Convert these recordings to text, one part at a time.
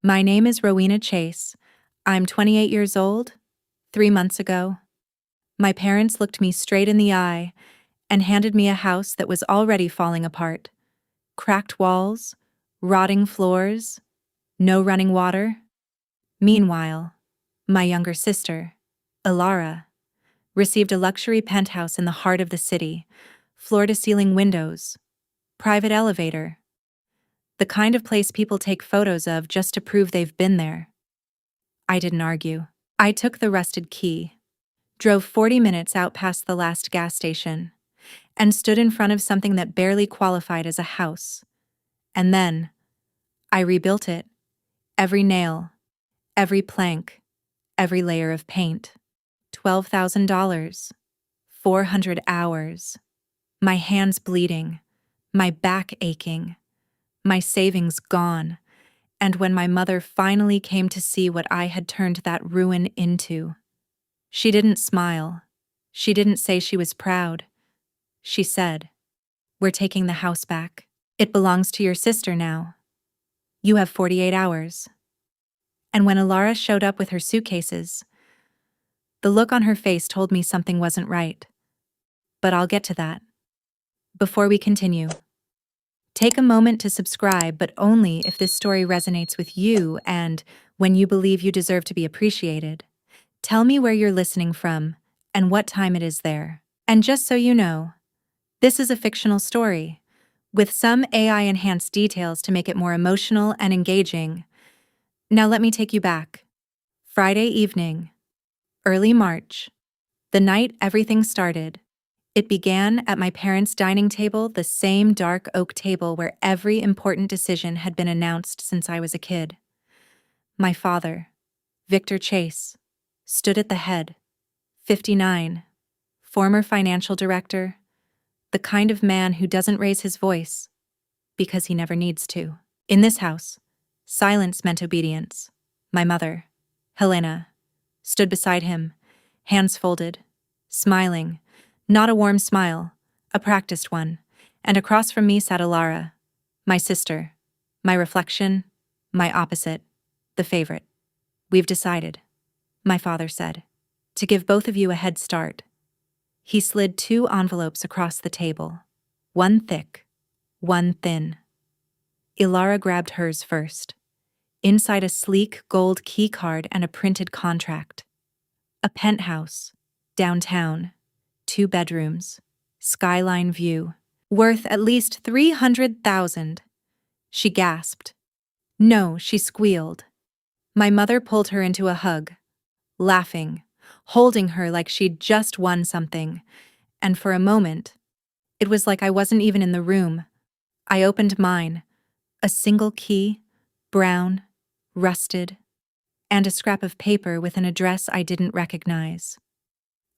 My name is Rowena Chase. I'm 28 years old. 3 months ago, my parents looked me straight in the eye and handed me a house that was already falling apart. Cracked walls, rotting floors, no running water. Meanwhile, my younger sister, Ilara, received a luxury penthouse in the heart of the city, floor-to-ceiling windows, private elevator, the kind of place people take photos of just to prove they've been there. I didn't argue. I took the rusted key, drove 40 minutes out past the last gas station, and stood in front of something that barely qualified as a house. And then, I rebuilt it. Every nail, every plank, every layer of paint. $12,000. 400 hours. My hands bleeding, my back aching, my savings gone. And when my mother finally came to see what I had turned that ruin into, she didn't smile. She didn't say she was proud. She said, "We're taking the house back. It belongs to your sister now. You have 48 hours. And when Ilara showed up with her suitcases, the look on her face told me something wasn't right. But I'll get to that. Before we continue, take a moment to subscribe, but only if this story resonates with you and when you believe you deserve to be appreciated. Tell me where you're listening from and what time it is there. And just so you know, this is a fictional story, with some AI-enhanced details to make it more emotional and engaging. Now let me take you back. Friday evening, early March, the night everything started. It began at my parents' dining table, the same dark oak table where every important decision had been announced since I was a kid. My father, Victor Chase, stood at the head, 59, former financial director, the kind of man who doesn't raise his voice because he never needs to. In this house, silence meant obedience. My mother, Helena, stood beside him, hands folded, smiling, not a warm smile, a practiced one, and across from me sat Ilara, my sister, my reflection, my opposite, the favorite. "We've decided," my father said, "to give both of you a head start." He slid 2 envelopes across the table, one thick, one thin. Ilara grabbed hers first. Inside a sleek gold key card and a printed contract. A penthouse, downtown, 2 bedrooms, skyline view, worth at least $300,000. She gasped. "No," she squealed. My mother pulled her into a hug, laughing, holding her like she'd just won something. And for a moment, it was like I wasn't even in the room. I opened mine, a single key, brown, rusted, and a scrap of paper with an address I didn't recognize.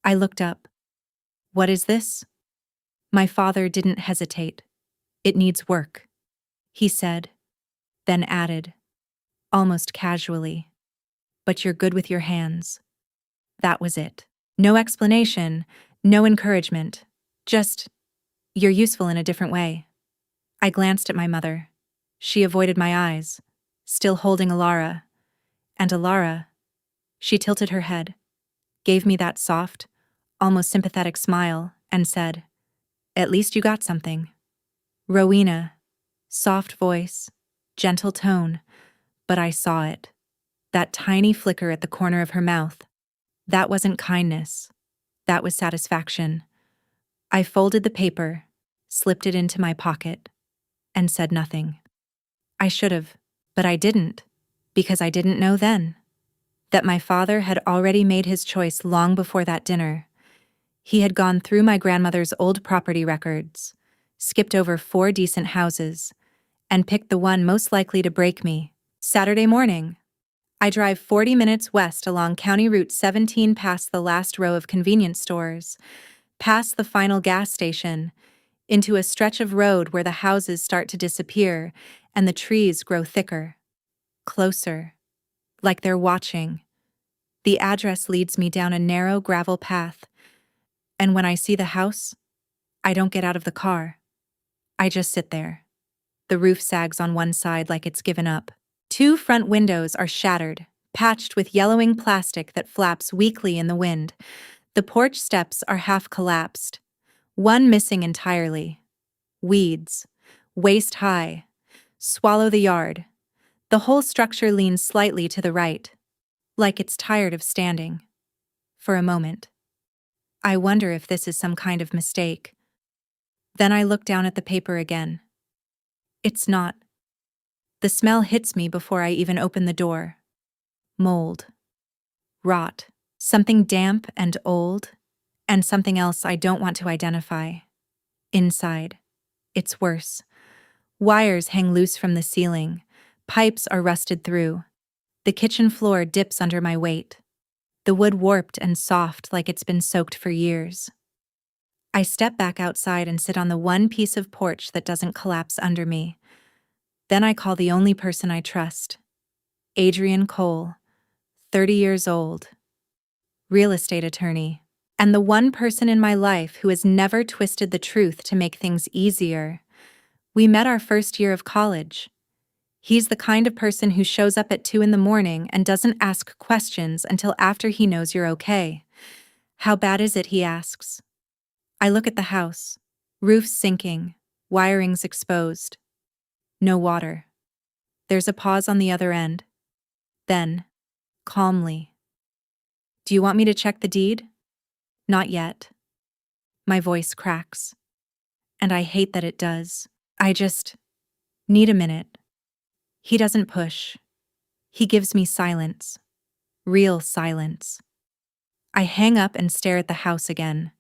I looked up. "What is this?" My father didn't hesitate. "It needs work," he said, then added, almost casually, "But you're good with your hands." That was it. No explanation, no encouragement, just, "You're useful in a different way." I glanced at my mother. She avoided my eyes, still holding Ilara. And Ilara, she tilted her head, gave me that soft, almost sympathetic smile, and said, "At least you got something." Rowena, soft voice, gentle tone, but I saw it. That tiny flicker at the corner of her mouth. That wasn't kindness. That was satisfaction. I folded the paper, slipped it into my pocket, and said nothing. I should have, but I didn't, because I didn't know then that my father had already made his choice long before that dinner. He had gone through my grandmother's old property records, skipped over 4 decent houses, and picked the one most likely to break me. Saturday morning, I drive 40 minutes west along County Route 17 past the last row of convenience stores, past the final gas station, into a stretch of road where the houses start to disappear and the trees grow thicker. Closer, like they're watching. The address leads me down a narrow gravel path, and when I see the house, I don't get out of the car. I just sit there. The roof sags on one side like it's given up. Two front windows are shattered, patched with yellowing plastic that flaps weakly in the wind. The porch steps are half collapsed, one missing entirely. Weeds, waist high, swallow the yard. The whole structure leans slightly to the right, like it's tired of standing. For a moment. I wonder if this is some kind of mistake. Then I look down at the paper again. It's not. The smell hits me before I even open the door. Mold. Rot. Something damp and old, and something else I don't want to identify. Inside. It's worse. Wires hang loose from the ceiling. Pipes are rusted through. The kitchen floor dips under my weight. The wood warped and soft like it's been soaked for years. I step back outside and sit on the one piece of porch that doesn't collapse under me. Then I call the only person I trust. Adrian Cole, 30 years old, real estate attorney, and the one person in my life who has never twisted the truth to make things easier. We met our first year of college. He's the kind of person who shows up at 2 a.m. and doesn't ask questions until after he knows you're okay. How bad is it, he asks. I look at the house. Roof's sinking, wiring's exposed. No water. There's a pause on the other end. Then, calmly. Do you want me to check the deed? Not yet. My voice cracks. And I hate that it does. I just need a minute. He doesn't push. He gives me silence. Real silence. I hang up and stare at the house again.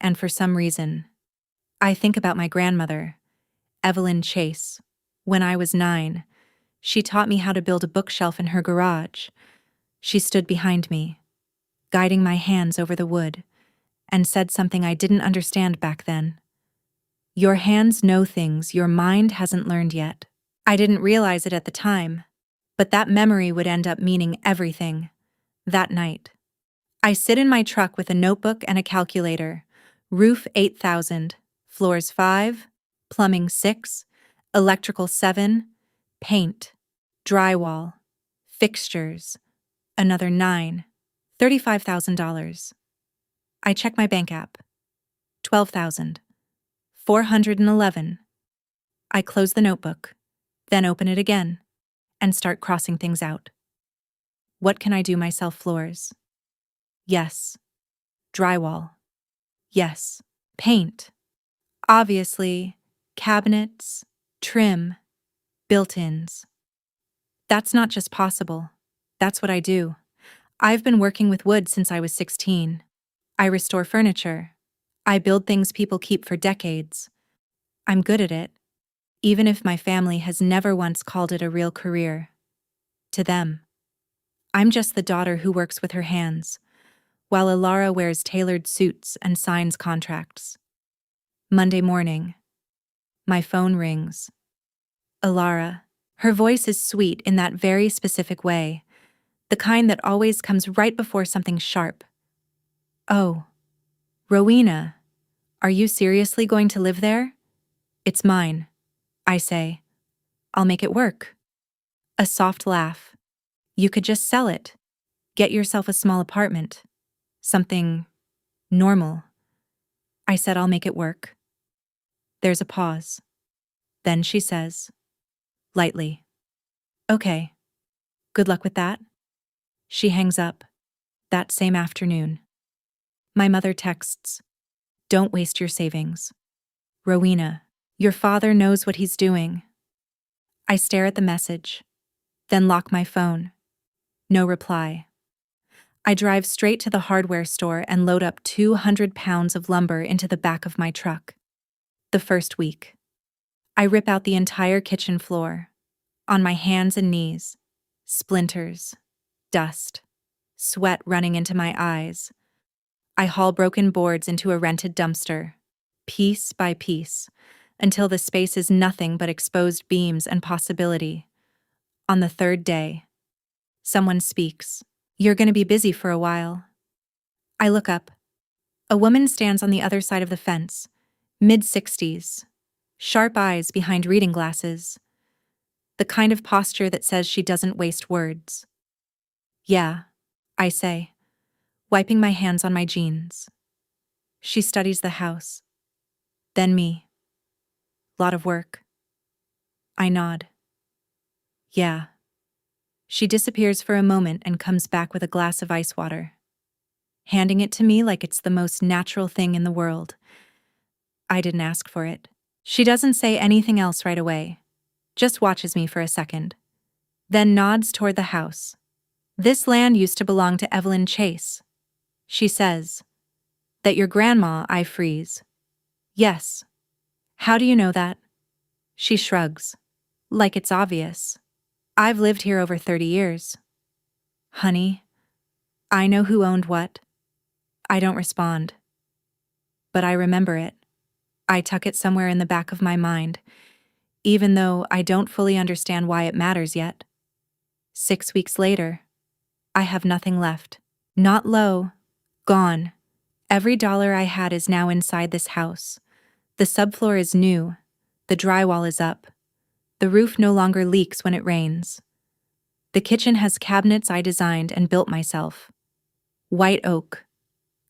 And for some reason, I think about my grandmother, Evelyn Chase. When I was 9, she taught me how to build a bookshelf in her garage. She stood behind me, guiding my hands over the wood, and said something I didn't understand back then. Your hands know things your mind hasn't learned yet. I didn't realize it at the time, but that memory would end up meaning everything. That night, I sit in my truck with a notebook and a calculator. Roof 8,000, floors 5, plumbing 6, electrical 7, paint, drywall, fixtures, another 9, $35,000. I check my bank app. 12,411. I close the notebook, then open it again, and start crossing things out. What can I do myself? Floors? Yes. Drywall? Yes. Paint? Obviously. Cabinets? Trim? Built-ins? That's not just possible. That's what I do. I've been working with wood since I was 16. I restore furniture. I build things people keep for decades. I'm good at it, even if my family has never once called it a real career. To them, I'm just the daughter who works with her hands, while Alara wears tailored suits and signs contracts. Monday morning, my phone rings. Alara. Her voice is sweet in that very specific way, the kind that always comes right before something sharp. Oh, Rowena, are you seriously going to live there? It's mine, I say. I'll make it work. A soft laugh. You could just sell it. Get yourself a small apartment. Something normal. I said I'll make it work. There's a pause. Then she says, lightly, okay, good luck with that. She hangs up. That same afternoon, my mother texts, don't waste your savings. Rowena, your father knows what he's doing. I stare at the message, then lock my phone. No reply. I drive straight to the hardware store and load up 200 pounds of lumber into the back of my truck. The first week, I rip out the entire kitchen floor, on my hands and knees, splinters, dust, sweat running into my eyes. I haul broken boards into a rented dumpster, piece by piece, until the space is nothing but exposed beams and possibility. On the third day, someone speaks. You're going to be busy for a while. I look up. A woman stands on the other side of the fence, mid-60s, sharp eyes behind reading glasses. the kind of posture that says she doesn't waste words. Yeah, I say, wiping my hands on my jeans. She studies the house. Then me. Lot of work. I nod. Yeah. She disappears for a moment and comes back with a glass of ice water, handing it to me like it's the most natural thing in the world. I didn't ask for it. She doesn't say anything else right away, just watches me for a second, then nods toward the house. This land used to belong to Evelyn Chase. She says. That your grandma, I freeze. Yes. How do you know that? She shrugs. Like it's obvious. I've lived here over 30 years. Honey, I know who owned what. I don't respond. But I remember it. I tuck it somewhere in the back of my mind, even though I don't fully understand why it matters yet. 6 weeks later, I have nothing left. Not low. Gone. Every dollar I had is now inside this house. The subfloor is new. The drywall is up. The roof no longer leaks when it rains. The kitchen has cabinets I designed and built myself. White oak.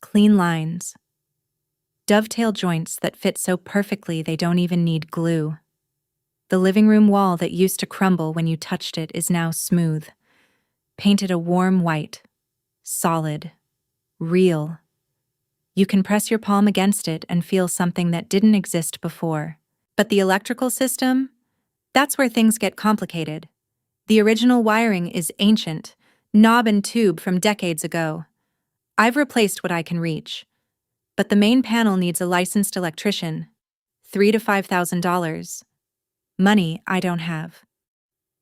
Clean lines. Dovetail joints that fit so perfectly they don't even need glue. The living room wall that used to crumble when you touched it is now smooth. Painted a warm white. Solid. Real. You can press your palm against it and feel something that didn't exist before. But the electrical system? That's where things get complicated. The original wiring is ancient, knob and tube from decades ago. I've replaced what I can reach. But the main panel needs a licensed electrician. $3,000 to $5,000. Money I don't have.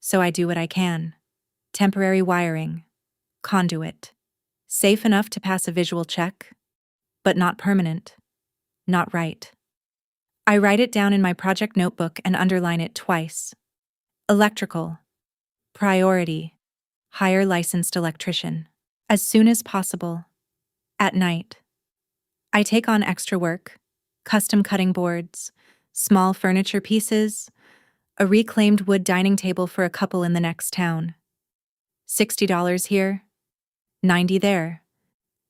So I do what I can. Temporary wiring. Conduit. Safe enough to pass a visual check, but not permanent. Not right. I write it down in my project notebook and underline it twice. Electrical. Priority. Hire licensed electrician. As soon as possible. At night. I take on extra work. Custom cutting boards. Small furniture pieces. A reclaimed wood dining table for a couple in the next town. $60 here. $90 there.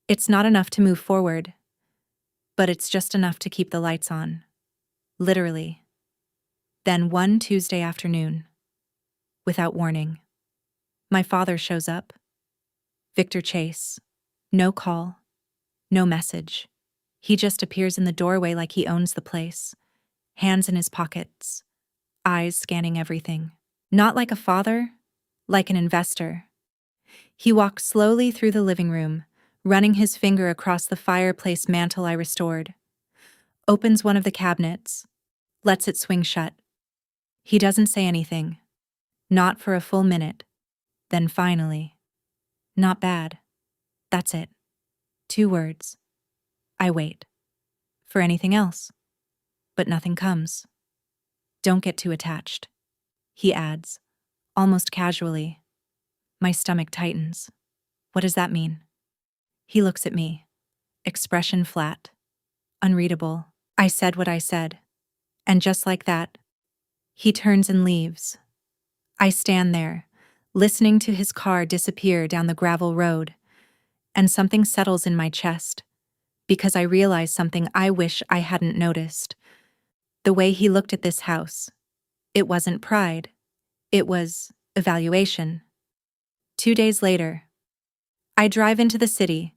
It's not enough to move forward. But it's just enough to keep the lights on. Literally. Then one Tuesday afternoon, without warning, my father shows up. Victor Chase. No call. No message. He just appears in the doorway like he owns the place. Hands in his pockets. Eyes scanning everything. Not like a father, like an investor. He walks slowly through the living room, running his finger across the fireplace mantel I restored. Opens one of the cabinets, lets it swing shut. He doesn't say anything. Not for a full minute. Then finally, not bad. That's it. 2 words. I wait. For anything else. But nothing comes. Don't get too attached. He adds, almost casually. My stomach tightens. What does that mean? He looks at me. Expression flat. Unreadable. I said what I said. And just like that, he turns and leaves. I stand there, listening to his car disappear down the gravel road, and something settles in my chest, because I realize something I wish I hadn't noticed. The way he looked at this house. It wasn't pride. It was evaluation. 2 days later, I drive into the city.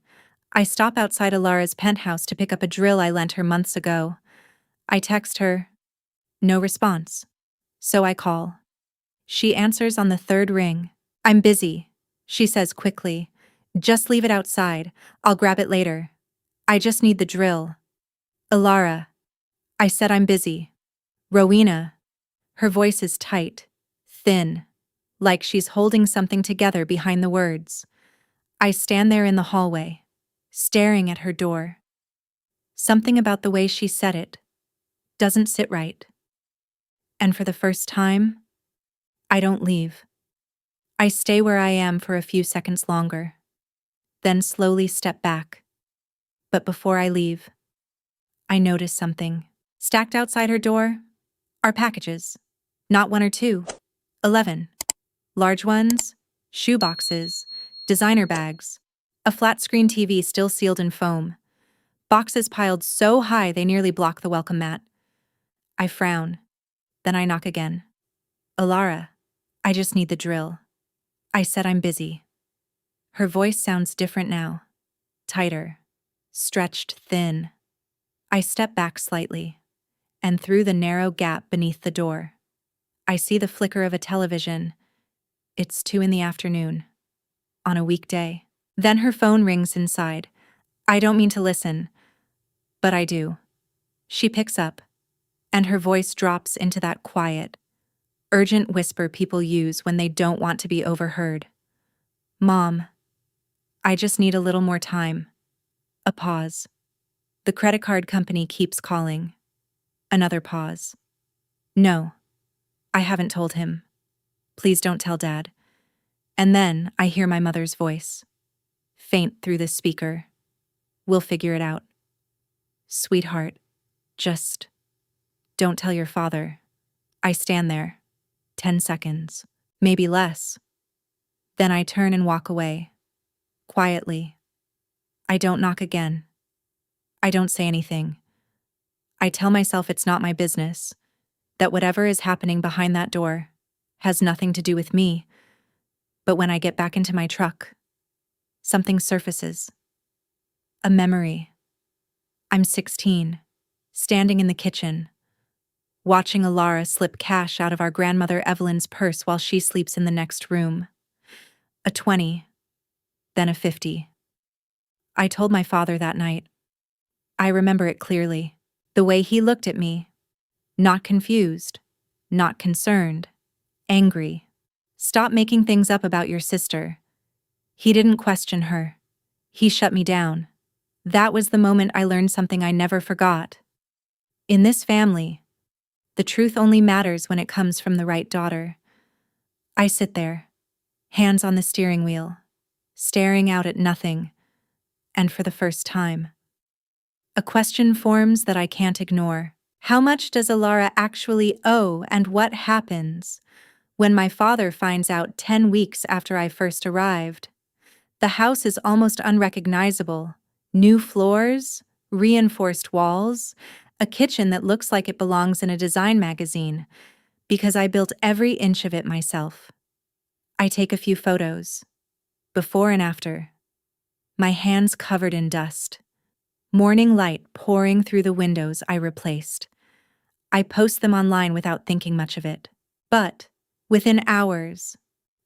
I stop outside Alara's penthouse to pick up a drill I lent her months ago. I text her. No response. So I call. She answers on the 3rd ring. I'm busy, she says quickly. Just leave it outside. I'll grab it later. I just need the drill. Alara. I said I'm busy. Rowena. Her voice is tight, thin, like she's holding something together behind the words. I stand there in the hallway, staring at her door. Something about the way she said it doesn't sit right. And for the first time, I don't leave. I stay where I am for a few seconds longer, then slowly step back. But before I leave, I notice something. Stacked outside her door are packages. Not 1 or 2. 11. Large ones, shoe boxes, designer bags, a flat-screen TV still sealed in foam, boxes piled so high they nearly block the welcome mat. I frown. Then I knock again. Alara, I just need the drill. I said I'm busy. Her voice sounds different now. Tighter. Stretched thin. I step back slightly, and through the narrow gap beneath the door, I see the flicker of a television. It's 2 in the afternoon. On a weekday. Then her phone rings inside. I don't mean to listen, but I do. She picks up, and her voice drops into that quiet, urgent whisper people use when they don't want to be overheard. Mom, I just need a little more time. A pause. The credit card company keeps calling. Another pause. No, I haven't told him. Please don't tell Dad. And then I hear my mother's voice, faint through the speaker. We'll figure it out. Sweetheart, just don't tell your father. I stand there. 10 seconds. Maybe less. Then I turn and walk away. Quietly. I don't knock again. I don't say anything. I tell myself it's not my business, that whatever is happening behind that door has nothing to do with me. But when I get back into my truck, something surfaces. A memory. I'm 16, standing in the kitchen, watching Alara slip cash out of our grandmother Evelyn's purse while she sleeps in the next room. A 20, then a 50. I told my father that night. I remember it clearly. The way he looked at me. Not confused, not concerned, angry. Stop making things up about your sister. He didn't question her. He shut me down. That was the moment I learned something I never forgot. In this family, the truth only matters when it comes from the right daughter. I sit there, hands on the steering wheel, staring out at nothing, and for the first time, a question forms that I can't ignore. How much does Alara actually owe, and what happens when my father finds out 10 weeks after I first arrived? The house is almost unrecognizable. New floors, reinforced walls, a kitchen that looks like it belongs in a design magazine, because I built every inch of it myself. I take a few photos, before and after, my hands covered in dust. Morning light pouring through the windows I replaced. I post them online without thinking much of it. But, within hours,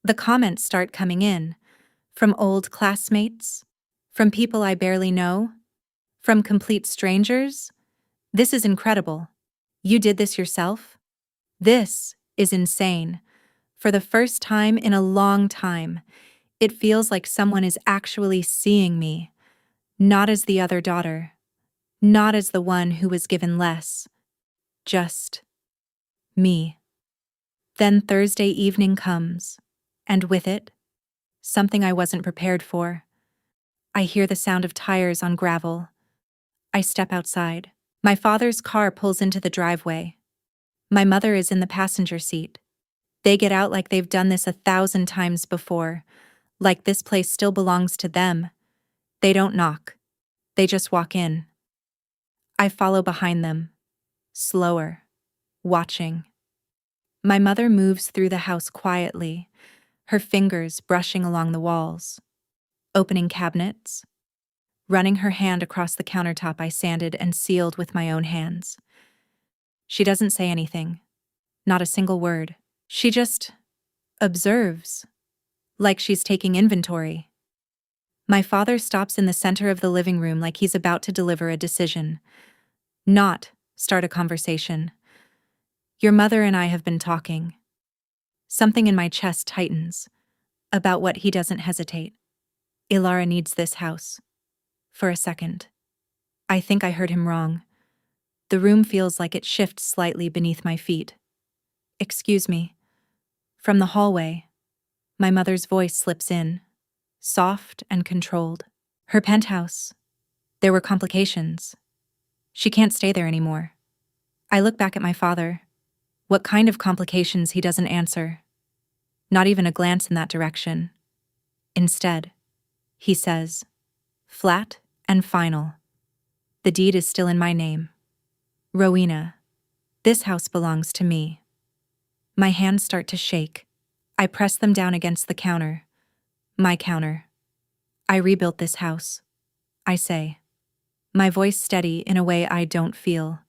the comments start coming in, from old classmates, from people I barely know, from complete strangers. This is incredible. You did this yourself? This is insane. For the first time in a long time, it feels like someone is actually seeing me. Not as the other daughter, not as the one who was given less, just me. Then Thursday evening comes, and with it, something I wasn't prepared for. I hear the sound of tires on gravel. I step outside. My father's car pulls into the driveway. My mother is in the passenger seat. They get out like they've done this 1,000 times before, like this place still belongs to them. They don't knock. They just walk in. I follow behind them, slower, watching. My mother moves through the house quietly, her fingers brushing along the walls, opening cabinets, running her hand across the countertop I sanded and sealed with my own hands. She doesn't say anything, not a single word. She just observes, like she's taking inventory. My father stops in the center of the living room like he's about to deliver a decision, not start a conversation. Your mother and I have been talking. Something in my chest tightens, about what he doesn't hesitate. Alara needs this house. For a second, I think I heard him wrong. The room feels like it shifts slightly beneath my feet. Excuse me. From the hallway, my mother's voice slips in, soft and controlled. Her penthouse. There were complications. She can't stay there anymore. I look back at my father. What kind of complications? He doesn't answer. not even a glance in that direction. Instead, he says, flat and final, the deed is still in my name. Rowena, this house belongs to me. My hands start to shake. I press them down against the counter. My counter. I rebuilt this house, I say, my voice steady in a way I don't feel.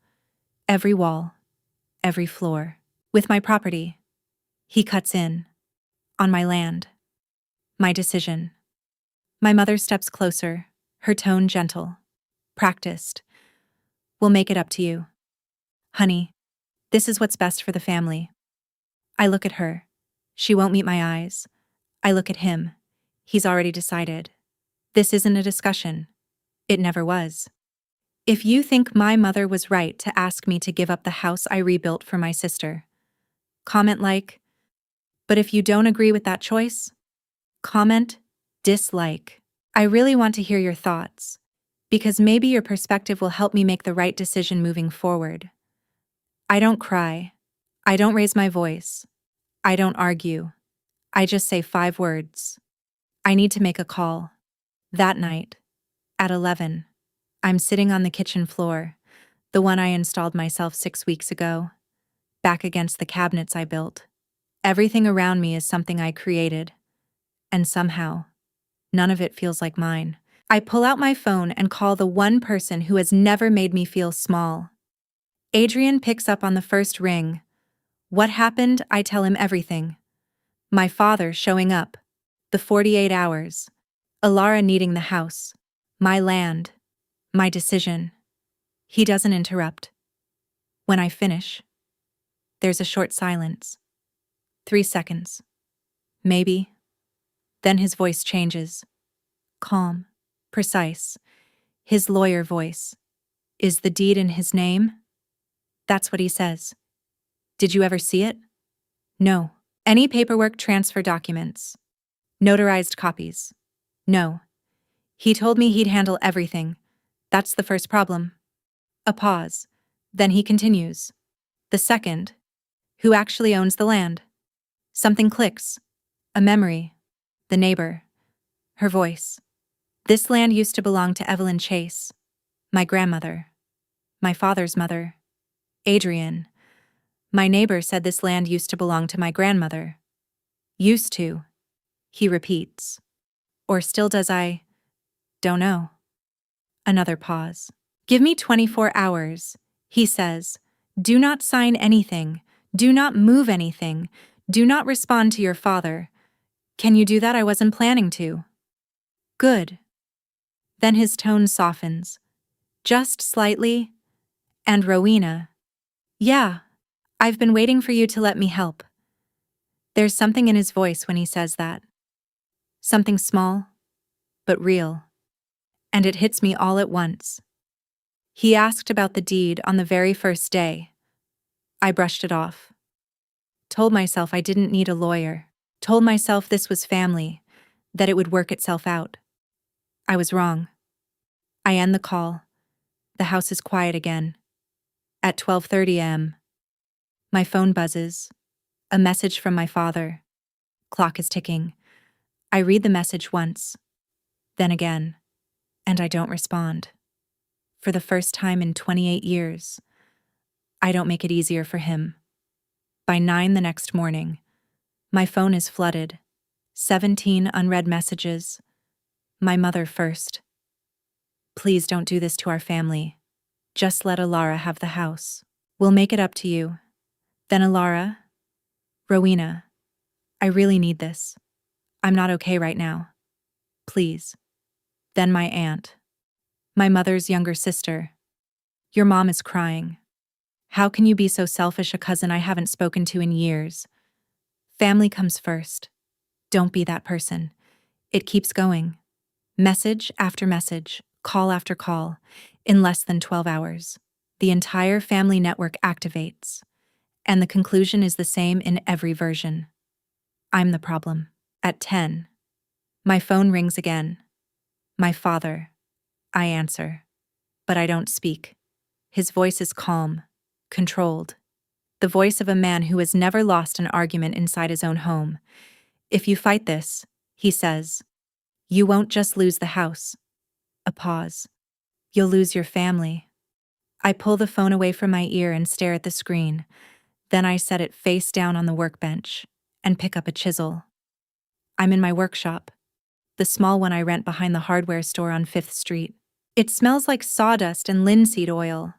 Every wall, every floor. With my property. He cuts in. On my land. My decision. My mother steps closer, her tone gentle. Practiced. We'll make it up to you. Honey, this is what's best for the family. I look at her. She won't meet my eyes. I look at him. He's already decided. This isn't a discussion. It never was. If you think my mother was right to ask me to give up the house I rebuilt for my sister, comment like, but if you don't agree with that choice, comment dislike. I really want to hear your thoughts, because maybe your perspective will help me make the right decision moving forward. I don't cry. I don't raise my voice. I don't argue. I just say 5 words. I need to make a call. That night, at 11, I'm sitting on the kitchen floor, the one I installed myself 6 weeks ago, back against the cabinets I built. Everything around me is something I created, and somehow, none of it feels like mine. I pull out my phone and call the one person who has never made me feel small. Adrian picks up on the first ring. What happened? I tell him everything. My father showing up, the 48 hours, Alara needing the house, my land, my decision. He doesn't interrupt. When I finish, there's a short silence. 3 seconds. Maybe. Then his voice changes. Calm, precise. His lawyer voice. Is the deed in his name? That's what he says. Did you ever see it? No. Any paperwork, transfer documents? Notarized copies? No. He told me he'd handle everything. That's the first problem. A pause. Then he continues. The second. Who actually owns the land? Something clicks. A memory. The neighbor. Her voice. This land used to belong to Evelyn Chase, my grandmother, my father's mother, Adrian. My neighbor said this land used to belong to my grandmother. Used to, he repeats. Or still does. I don't know. Another pause. Give me 24 hours, he says. Do not sign anything. Do not move anything. Do not respond to your father. Can you do that? I wasn't planning to. Good. Then his tone softens. Just slightly. And Rowena. Yeah, I've been waiting for you to let me help. There's something in his voice when he says that. Something small, but real. And it hits me all at once. He asked about the deed on the very first day. I brushed it off. Told myself I didn't need a lawyer. Told myself this was family, that it would work itself out. I was wrong. I end the call. The house is quiet again. At 12:30 a.m., my phone buzzes. A message from my father. Clock is ticking. I read the message once, then again, and I don't respond. For the first time in 28 years, I don't make it easier for him. By 9 the next morning, my phone is flooded. 17 unread messages. My mother first. Please don't do this to our family. Just let Alara have the house. We'll make it up to you. Then Alara. Rowena. I really need this. I'm not okay right now. Please. Then my aunt. My mother's younger sister. Your mom is crying. How can you be so selfish? A cousin I haven't spoken to in years. Family comes first. Don't be that person. It keeps going. Message after message, call after call. In less than 12 hours, the entire family network activates. And the conclusion is the same in every version. I'm the problem. At 10, my phone rings again. My father. I answer. But I don't speak. His voice is calm, controlled. The voice of a man who has never lost an argument inside his own home. If you fight this, he says, you won't just lose the house. A pause. You'll lose your family. I pull the phone away from my ear and stare at the screen. Then I set it face down on the workbench and pick up a chisel. I'm in my workshop, the small one I rent behind the hardware store on 5th Street. It smells like sawdust and linseed oil,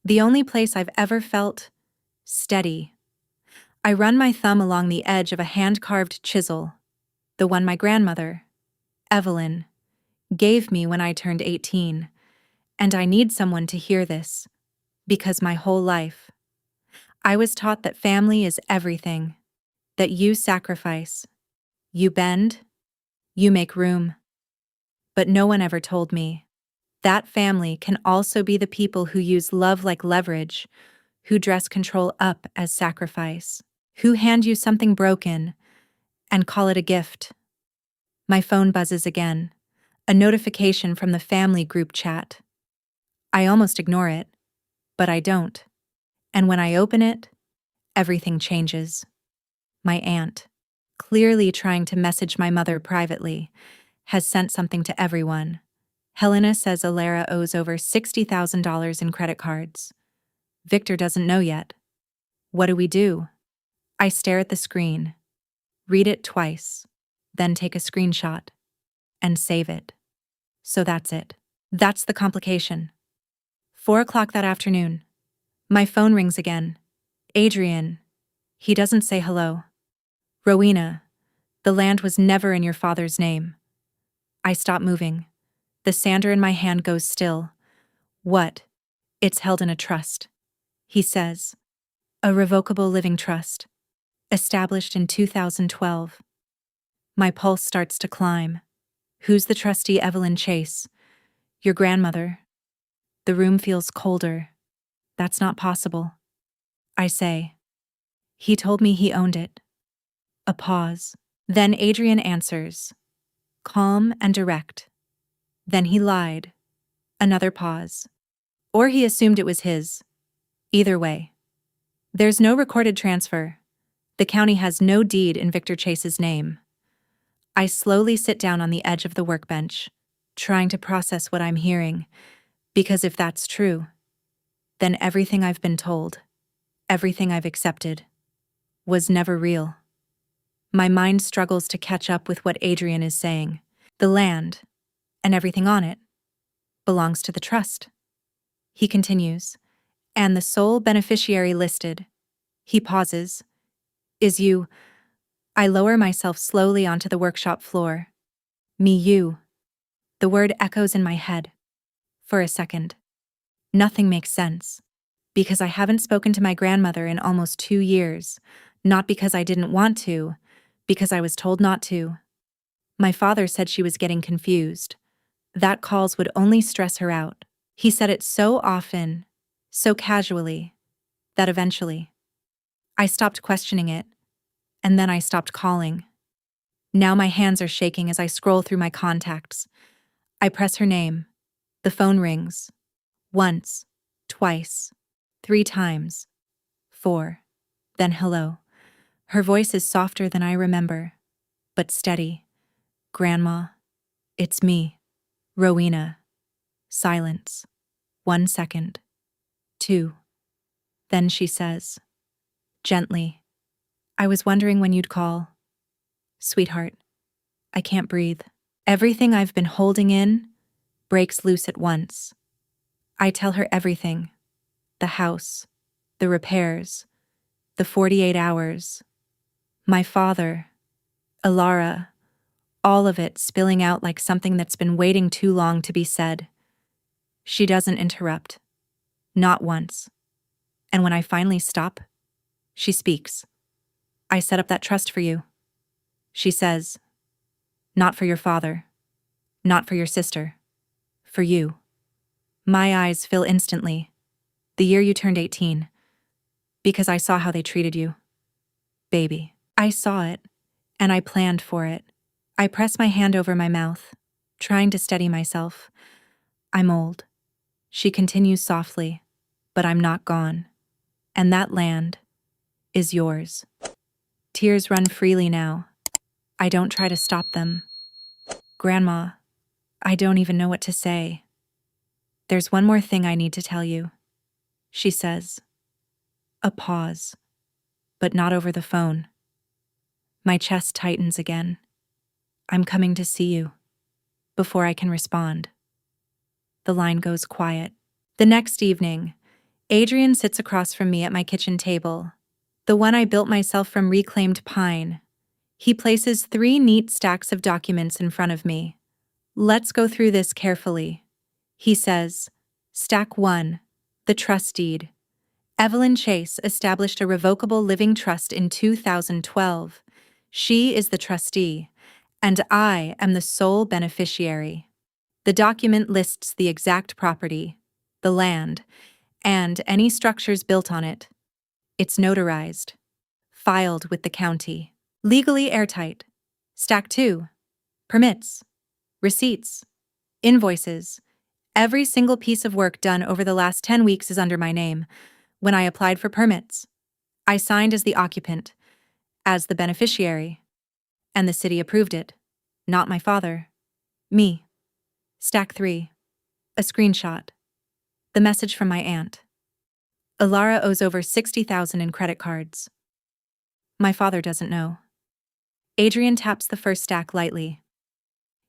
the only place I've ever felt steady. I run my thumb along the edge of a hand-carved chisel, the one my grandmother, Evelyn, gave me when I turned 18, and I need someone to hear this, because my whole life, I was taught that family is everything, that you sacrifice, you bend, you make room. But no one ever told me that family can also be the people who use love like leverage, who dress control up as sacrifice, who hand you something broken and call it a gift. My phone buzzes again, a notification from the family group chat. I almost ignore it, but I don't. And when I open it, everything changes. My aunt, clearly trying to message my mother privately, has sent something to everyone. Helena says Alara owes over $60,000 in credit cards. Victor doesn't know yet. What do we do? I stare at the screen, read it twice, then take a screenshot, and save it. So that's it. That's the complication. 4 o'clock that afternoon. My phone rings again. Adrian. He doesn't say hello. Rowena, the land was never in your father's name. I stop moving. The sander in my hand goes still. What? It's held in a trust. He says. A revocable living trust. Established in 2012. My pulse starts to climb. Who's the trustee, Evelyn Chase? Your grandmother. The room feels colder. That's not possible. I say. He told me he owned it. A pause. Then Adrian answers. Calm and direct. Then he lied. Another pause. Or he assumed it was his. Either way. There's no recorded transfer. The county has no deed in Victor Chase's name. I slowly sit down on the edge of the workbench, trying to process what I'm hearing, because if that's true, then everything I've been told, everything I've accepted, was never real. My mind struggles to catch up with what Adrian is saying. The land, and everything on it, belongs to the trust. He continues, and the sole beneficiary listed. He pauses. Is you. I lower myself slowly onto the workshop floor. Me, you. The word echoes in my head. For a second. Nothing makes sense. Because I haven't spoken to my grandmother in almost 2 years. Not because I didn't want to, because I was told not to. My father said she was getting confused. That calls would only stress her out. He said it so often, so casually, that eventually, I stopped questioning it, and then I stopped calling. Now my hands are shaking as I scroll through my contacts. I press her name. The phone rings. Once, twice, 3 times, 4, then hello. Her voice is softer than I remember, but steady. Grandma, it's me, Rowena. Silence. 1 second. 2. Then she says, gently, I was wondering when you'd call. Sweetheart, I can't breathe. Everything I've been holding in breaks loose at once. I tell her everything. The house, the repairs, the 48 hours, my father, Alara, all of it spilling out like something that's been waiting too long to be said. She doesn't interrupt. Not once. And when I finally stop, she speaks. I set up that trust for you. She says, not for your father, not for your sister, for you. My eyes fill instantly. The year you turned 18. Because I saw how they treated you. Baby. I saw it, and I planned for it. I press my hand over my mouth, trying to steady myself. I'm old. She continues softly, but I'm not gone. And that land is yours. Tears run freely now. I don't try to stop them. Grandma, I don't even know what to say. There's one more thing I need to tell you, she says. A pause, but not over the phone. My chest tightens again. I'm coming to see you. Before I can respond, the line goes quiet. The next evening, Adrian sits across from me at my kitchen table, the one I built myself from reclaimed pine. He places 3 neat stacks of documents in front of me. Let's go through this carefully, he says. Stack 1, the trust deed. Evelyn Chase established a revocable living trust in 2012. She is the trustee, and I am the sole beneficiary. The document lists the exact property, the land, and any structures built on it. It's notarized, filed with the county. Legally airtight. Stack 2. Permits, receipts, invoices. Every single piece of work done over the last 10 weeks is under my name. When I applied for permits, I signed as the occupant, as the beneficiary, and the city approved it. Not my father. Me. Stack 3. A screenshot. The message from my aunt. Alara owes over $60,000 in credit cards. My father doesn't know. Adrian taps the first stack lightly.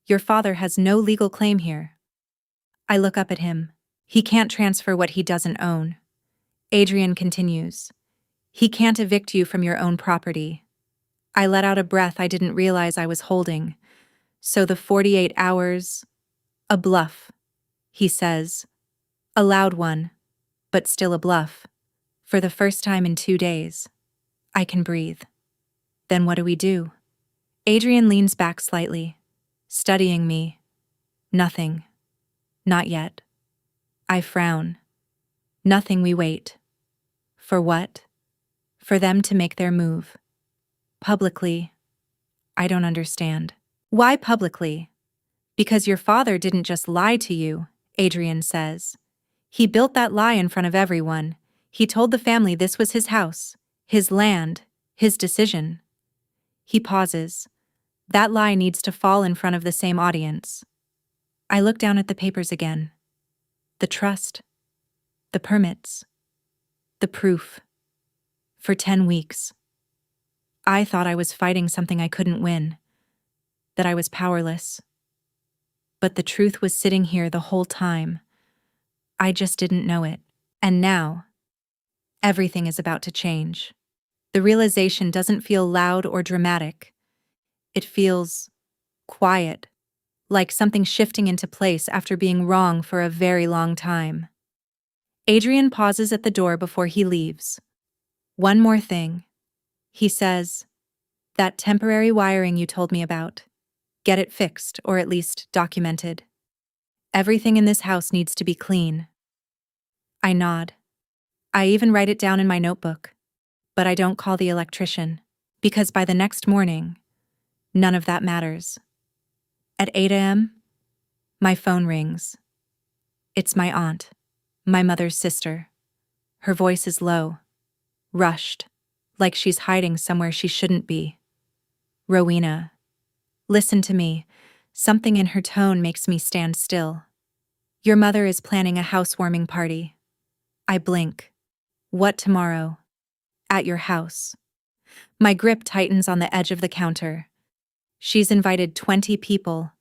Your father has no legal claim here. I look up at him. He can't transfer what he doesn't own. Adrian continues. He can't evict you from your own property. I let out a breath I didn't realize I was holding. So the 48 hours... A bluff, he says. A loud one, but still a bluff. For the first time in 2 days, I can breathe. Then what do we do? Adrian leans back slightly, studying me. Nothing. Not yet. I frown. Nothing, we wait. For what? For them to make their move. Publicly. I don't understand. Why publicly? Because your father didn't just lie to you, Adrian says. He built that lie in front of everyone. He told the family this was his house, his land, his decision. He pauses. That lie needs to fall in front of the same audience. I look down at the papers again. The trust. The permits. The proof. For 10 weeks. I thought I was fighting something I couldn't win. That I was powerless. But the truth was sitting here the whole time. I just didn't know it. And now, everything is about to change. The realization doesn't feel loud or dramatic. It feels quiet, like something shifting into place after being wrong for a very long time. Adrian pauses at the door before he leaves. One more thing, he says. That temporary wiring you told me about. Get it fixed, or at least documented. Everything in this house needs to be clean. I nod. I even write it down in my notebook. But I don't call the electrician, because by the next morning, none of that matters. At 8 a.m., my phone rings. It's my aunt, my mother's sister. Her voice is low, rushed, like she's hiding somewhere she shouldn't be. Rowena, listen to me. Something in her tone makes me stand still. Your mother is planning a housewarming party. I blink. What tomorrow? At your house. My grip tightens on the edge of the counter. She's invited 20 people.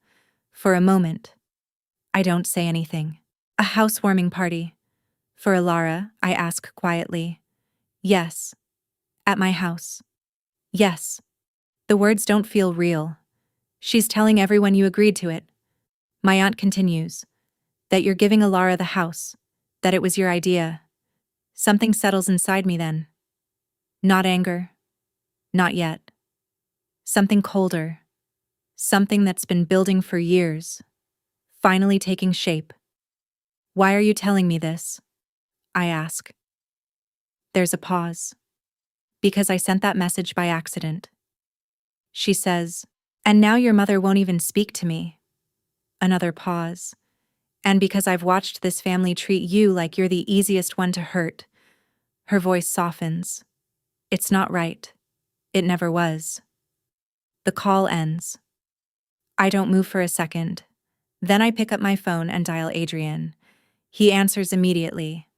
For a moment, I don't say anything. A housewarming party. For Alara, I ask quietly. Yes. At my house. Yes. The words don't feel real. She's telling everyone you agreed to it. My aunt continues. That you're giving Alara the house. That it was your idea. Something settles inside me then. Not anger. Not yet. Something colder. Something that's been building for years. Finally taking shape. Why are you telling me this? I ask. There's a pause. Because I sent that message by accident. She says, and now your mother won't even speak to me. Another pause. And because I've watched this family treat you like you're the easiest one to hurt. Her voice softens. It's not right. It never was. The call ends. I don't move for a second. Then I pick up my phone and dial Adrian. He answers immediately.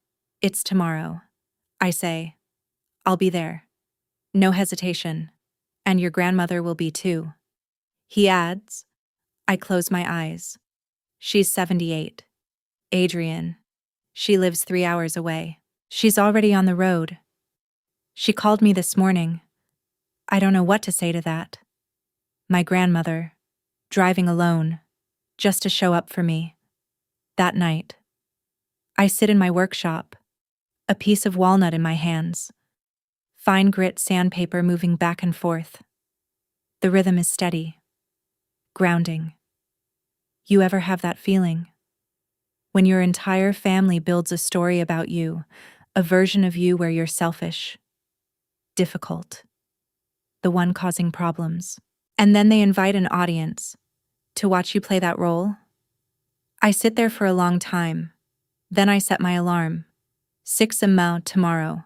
It's tomorrow. I say, I'll be there. No hesitation. And your grandmother will be too. He adds, I close my eyes. She's 78. Adrian. She lives 3 hours away. She's already on the road. She called me this morning. I don't know what to say to that. My grandmother, driving alone, just to show up for me. That night. I sit in my workshop, a piece of walnut in my hands. Fine grit sandpaper moving back and forth. The rhythm is steady. Grounding. You ever have that feeling? When your entire family builds a story about you, a version of you where you're selfish, difficult, the one causing problems. And then they invite an audience to watch you play that role? I sit there for a long time. Then I set my alarm. 6 a.m. tomorrow.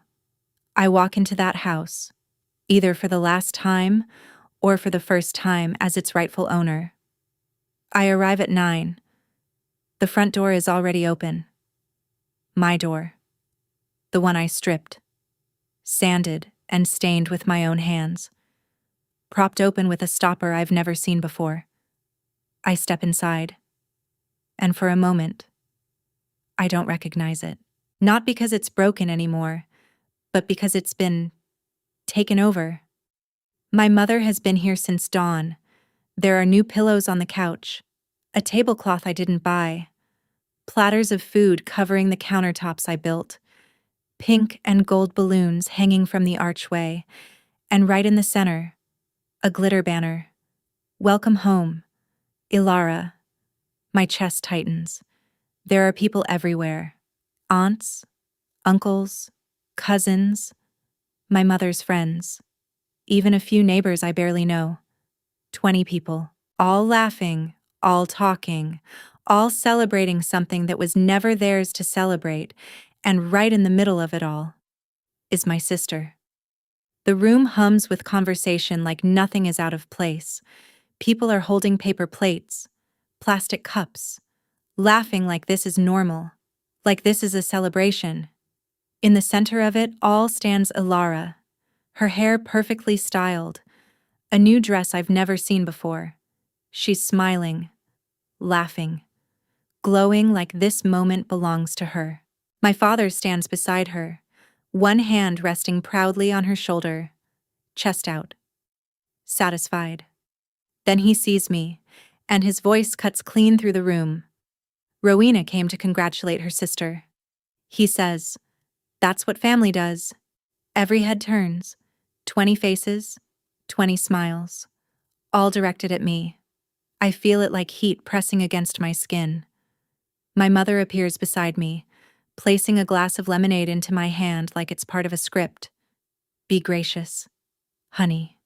I walk into that house, either for the last time or for the first time as its rightful owner. I arrive at 9. The front door is already open. My door. The one I stripped, sanded, and stained with my own hands. Propped open with a stopper I've never seen before. I step inside. And for a moment, I don't recognize it. Not because it's broken anymore, but because it's been taken over. My mother has been here since dawn. There are new pillows on the couch, a tablecloth I didn't buy, platters of food covering the countertops I built, pink and gold balloons hanging from the archway, and right in the center, a glitter banner. Welcome home, Ilara. My chest tightens. There are people everywhere. Aunts, uncles, cousins, my mother's friends, even a few neighbors I barely know. 20 people, all laughing, all talking, all celebrating something that was never theirs to celebrate, and right in the middle of it all is my sister. The room hums with conversation like nothing is out of place. People are holding paper plates, plastic cups, laughing like this is normal, like this is a celebration. In the center of it all stands Ilara, her hair perfectly styled, a new dress I've never seen before. She's smiling, laughing, glowing like this moment belongs to her. My father stands beside her, one hand resting proudly on her shoulder, chest out, satisfied. Then he sees me, and his voice cuts clean through the room. Rowena came to congratulate her sister. He says, that's what family does. Every head turns. 20 faces, 20 smiles, all directed at me. I feel it like heat pressing against my skin. My mother appears beside me, placing a glass of lemonade into my hand like it's part of a script. Be gracious, honey,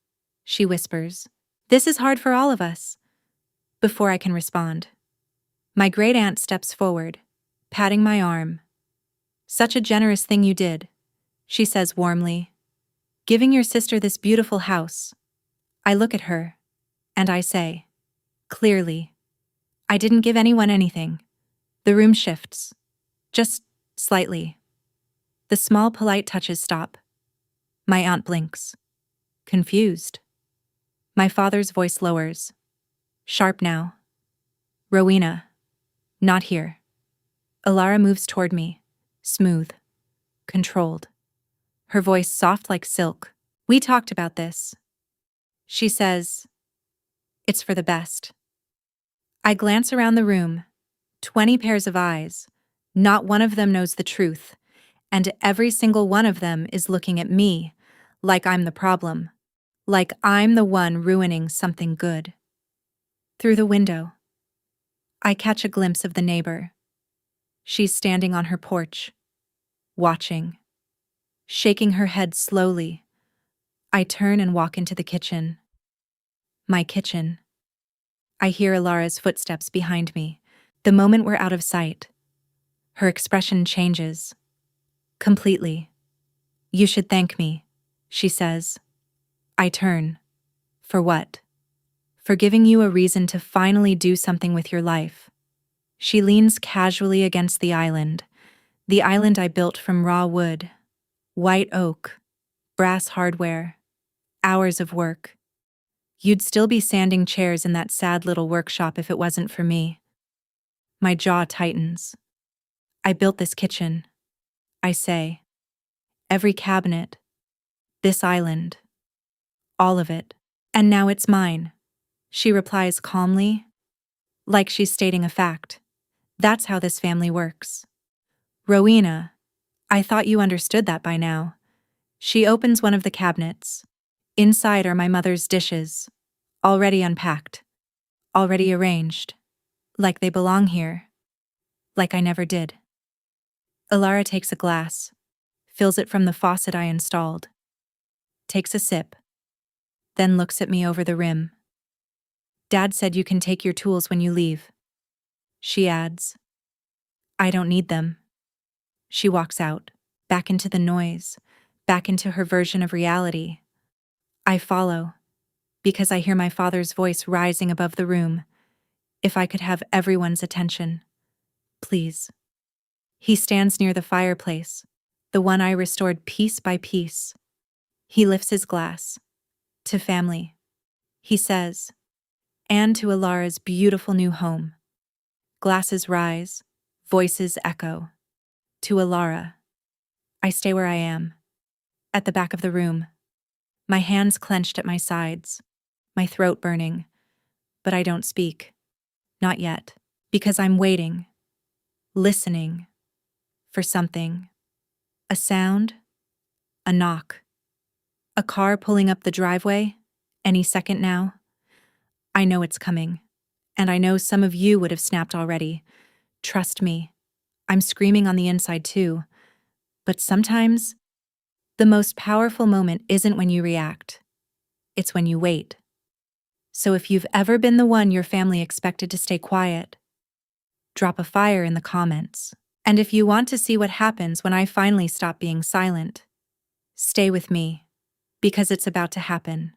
she whispers. This is hard for all of us. Before I can respond, my great-aunt steps forward, patting my arm. Such a generous thing you did, she says warmly. Giving your sister this beautiful house. I look at her, and I say, clearly, I didn't give anyone anything. The room shifts, just slightly. The small polite touches stop. My aunt blinks, confused. My father's voice lowers, sharp now. Rowena, not here. Ilara moves toward me, smooth, controlled. Her voice soft like silk. We talked about this. She says, it's for the best. I glance around the room, 20 pairs of eyes. Not one of them knows the truth, and every single one of them is looking at me like I'm the problem, like I'm the one ruining something good. Through the window, I catch a glimpse of the neighbor. She's standing on her porch, watching, shaking her head slowly. I turn and walk into the kitchen. My kitchen. I hear Ilara's footsteps behind me. The moment we're out of sight, her expression changes. Completely. You should thank me, she says. I turn. For what? for giving you a reason to finally do something with your life. She leans casually against the island I built from raw wood, white oak, brass hardware, hours of work. You'd still be sanding chairs in that sad little workshop if it wasn't for me. My jaw tightens. I built this kitchen, I say. Every cabinet, this island, all of it. And now it's mine, she replies calmly, like she's stating a fact. That's how this family works. Rowena, I thought you understood that by now. She opens one of the cabinets. Inside are my mother's dishes, already unpacked, already arranged, like they belong here, like I never did. Ilara takes a glass, fills it from the faucet I installed, takes a sip, then looks at me over the rim. Dad said you can take your tools when you leave. She adds, I don't need them. She walks out, back into the noise, back into her version of reality. I follow, because I hear my father's voice rising above the room. If I could have everyone's attention, please. He stands near the fireplace, the one I restored piece by piece. He lifts his glass. To family, he says, and to Ilara's beautiful new home. Glasses rise, voices echo. To Ilara. I stay where I am, at the back of the room, my hands clenched at my sides, my throat burning, but I don't speak. Not yet, because I'm waiting, listening, for something. A sound, a knock, a car pulling up the driveway, any second now. I know it's coming, and I know some of you would have snapped already. Trust me, I'm screaming on the inside too, but sometimes the most powerful moment isn't when you react, it's when you wait. So if you've ever been the one your family expected to stay quiet, drop a fire in the comments. And if you want to see what happens when I finally stop being silent, stay with me, because it's about to happen.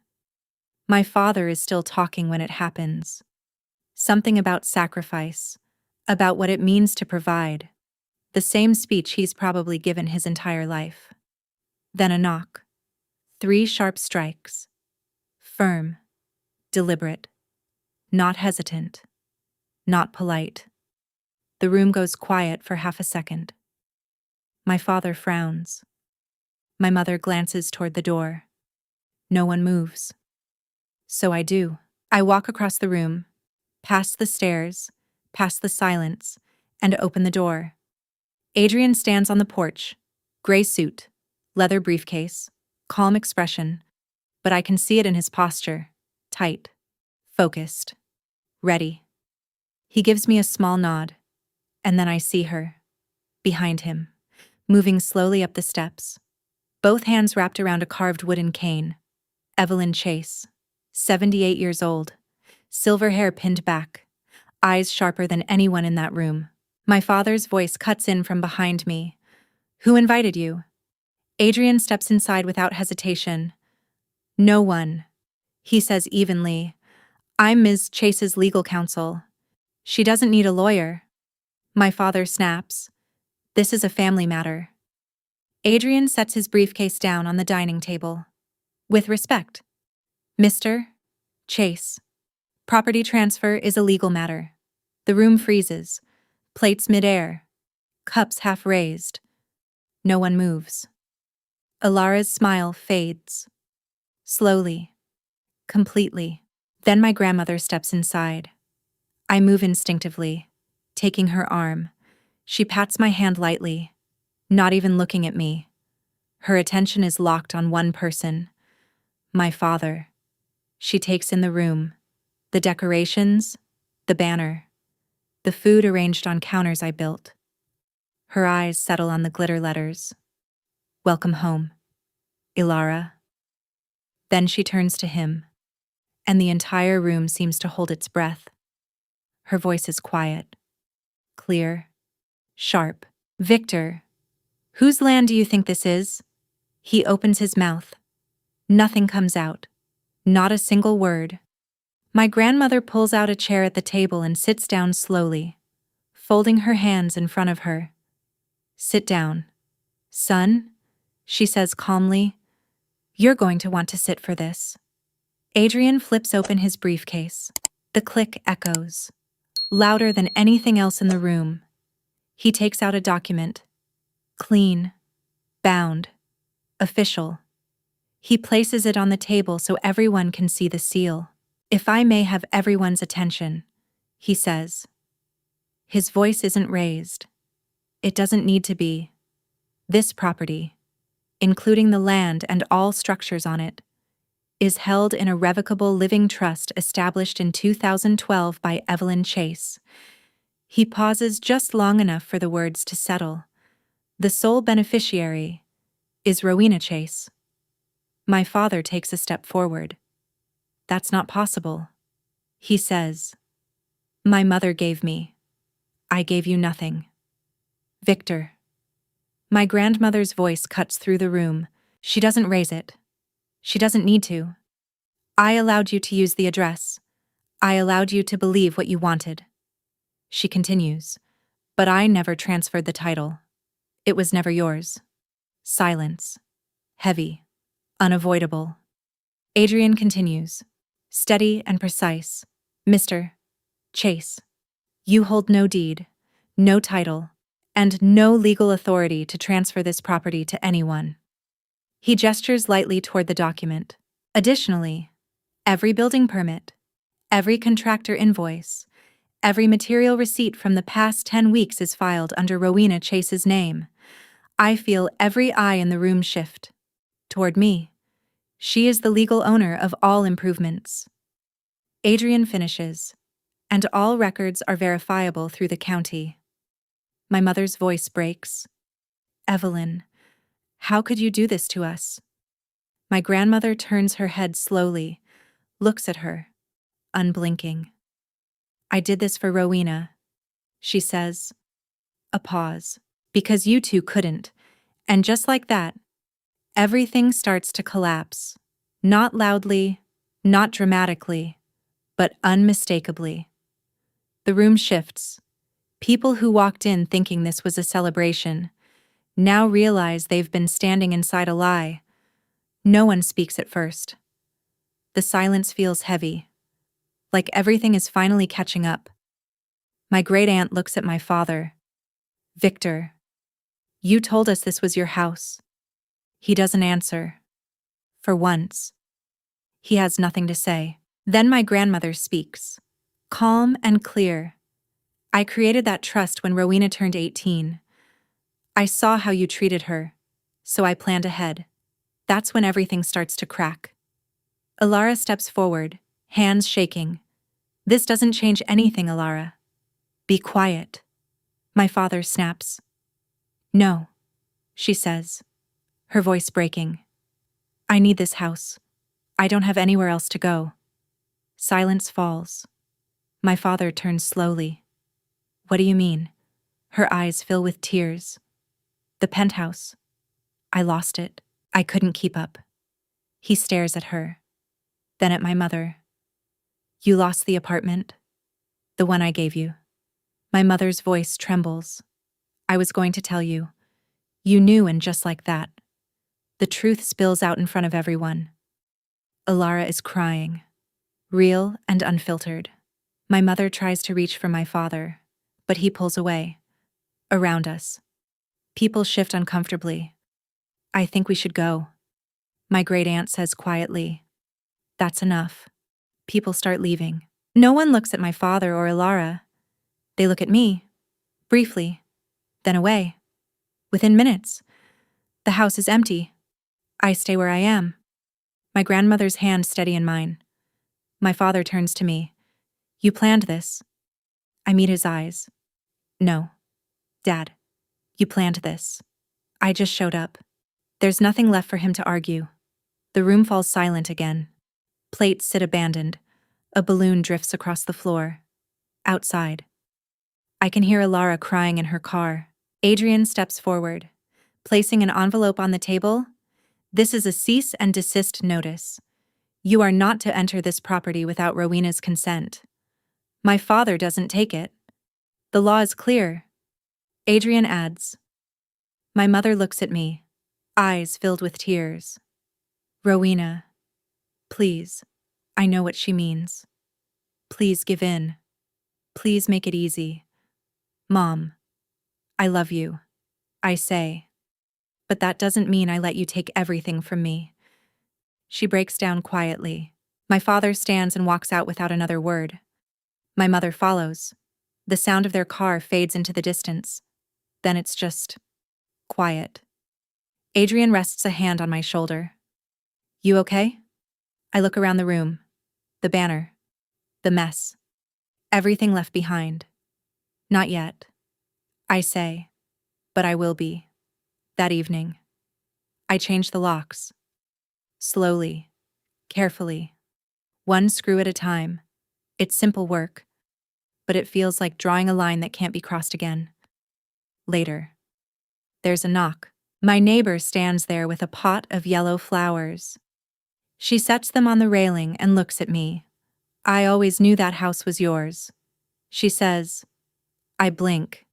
My father is still talking when it happens. Something about sacrifice, about what it means to provide. The same speech he's probably given his entire life. Then a knock. 3 sharp strikes. Firm, deliberate, not hesitant, not polite. The room goes quiet for half a second. My father frowns. My mother glances toward the door. No one moves. So I do. I walk across the room, past the stairs, past the silence, and open the door. Adrian stands on the porch, gray suit, leather briefcase, calm expression, but I can see it in his posture, tight, focused, ready. He gives me a small nod, and then I see her, behind him, moving slowly up the steps, both hands wrapped around a carved wooden cane. Evelyn Chase, 78 years old, silver hair pinned back, eyes sharper than anyone in that room. My father's voice cuts in from behind me. Who invited you? Adrian steps inside without hesitation. No one, he says evenly. I'm Ms. Chase's legal counsel. She doesn't need a lawyer. My father snaps. This is a family matter. Adrian sets his briefcase down on the dining table. With respect. Mr. Chase. Property transfer is a legal matter. The room freezes. Plates midair. Cups half raised. No one moves. Ilara's smile fades. Slowly. Completely. Then my grandmother steps inside. I move instinctively, taking her arm. She pats my hand lightly, not even looking at me. Her attention is locked on one person. My father. She takes in the room, the decorations, the banner, the food arranged on counters I built. Her eyes settle on the glitter letters. Welcome home, Ilara. Then she turns to him, and the entire room seems to hold its breath. Her voice is quiet, clear, sharp. Victor, whose land do you think this is? He opens his mouth. Nothing comes out. Not a single word. My grandmother pulls out a chair at the table and sits down slowly, folding her hands in front of her. Sit down. Son, she says calmly. You're going to want to sit for this. Adrian flips open his briefcase. The click echoes, louder than anything else in the room. He takes out a document. Clean. Bound. Official. He places it on the table so everyone can see the seal. If I may have everyone's attention, he says. His voice isn't raised. It doesn't need to be. This property, including the land and all structures on it, is held in a revocable living trust established in 2012 by Evelyn Chase. He pauses just long enough for the words to settle. The sole beneficiary is Rowena Chase. My father takes a step forward. That's not possible, he says. My mother gave me. I gave you nothing. Victor. My grandmother's voice cuts through the room. She doesn't raise it. She doesn't need to. I allowed you to use the address. I allowed you to believe what you wanted. She continues. But I never transferred the title. It was never yours. Silence. Heavy. Unavoidable. Adrian continues. Steady and precise. Mr. Chase. You hold no deed, no title, and no legal authority to transfer this property to anyone. He gestures lightly toward the document. Additionally, every building permit, every contractor invoice, every material receipt from the past 10 weeks is filed under Rowena Chase's name. I feel every eye in the room shift. Toward me. She is the legal owner of all improvements. Adrian finishes, and all records are verifiable through the county. My mother's voice breaks. Evelyn, how could you do this to us? My grandmother turns her head slowly, looks at her, unblinking. I did this for Rowena, she says. A pause. Because you two couldn't. And just like that, everything starts to collapse. Not loudly, not dramatically, but unmistakably. The room shifts. People who walked in thinking this was a celebration now realize they've been standing inside a lie. No one speaks at first. The silence feels heavy, like everything is finally catching up. My great-aunt looks at my father. Victor, you told us this was your house. He doesn't answer. For once. He has nothing to say. Then my grandmother speaks. Calm and clear. I created that trust when Rowena turned 18. I saw how you treated her, so I planned ahead. That's when everything starts to crack. Alara steps forward, hands shaking. This doesn't change anything, Alara. Be quiet. My father snaps. No, she says, her voice breaking. I need this house. I don't have anywhere else to go. Silence falls. My father turns slowly. What do you mean? Her eyes fill with tears. The penthouse. I lost it. I couldn't keep up. He stares at her. Then at my mother. You lost the apartment? The one I gave you. My mother's voice trembles. I was going to tell you. You knew, and just like that. The truth spills out in front of everyone. Alara is crying. Real and unfiltered. My mother tries to reach for my father, but he pulls away. Around us. People shift uncomfortably. I think we should go. My great-aunt says quietly. That's enough. People start leaving. No one looks at my father or Alara. They look at me. Briefly. Then away. Within minutes. The house is empty. I stay where I am. My grandmother's hand steady in mine. My father turns to me. You planned this. I meet his eyes. No. Dad. You planned this. I just showed up. There's nothing left for him to argue. The room falls silent again. Plates sit abandoned. A balloon drifts across the floor. Outside. I can hear Alara crying in her car. Adrian steps forward, placing an envelope on the table. This is a cease and desist notice. You are not to enter this property without Rowena's consent. My father doesn't take it. The law is clear. Adrian adds. My mother looks at me, eyes filled with tears. Rowena, please. I know what she means. Please give in. Please make it easy. Mom, I love you, I say. But that doesn't mean I let you take everything from me. She breaks down quietly. My father stands and walks out without another word. My mother follows. The sound of their car fades into the distance. Then it's just quiet. Adrian rests a hand on my shoulder. You okay? I look around the room. The banner. The mess. Everything left behind. Not yet, I say. But I will be. That evening. I change the locks. Slowly. Carefully. One screw at a time. It's simple work. But it feels like drawing a line that can't be crossed again. Later. There's a knock. My neighbor stands there with a pot of yellow flowers. She sets them on the railing and looks at me. I always knew that house was yours. She says. I blink.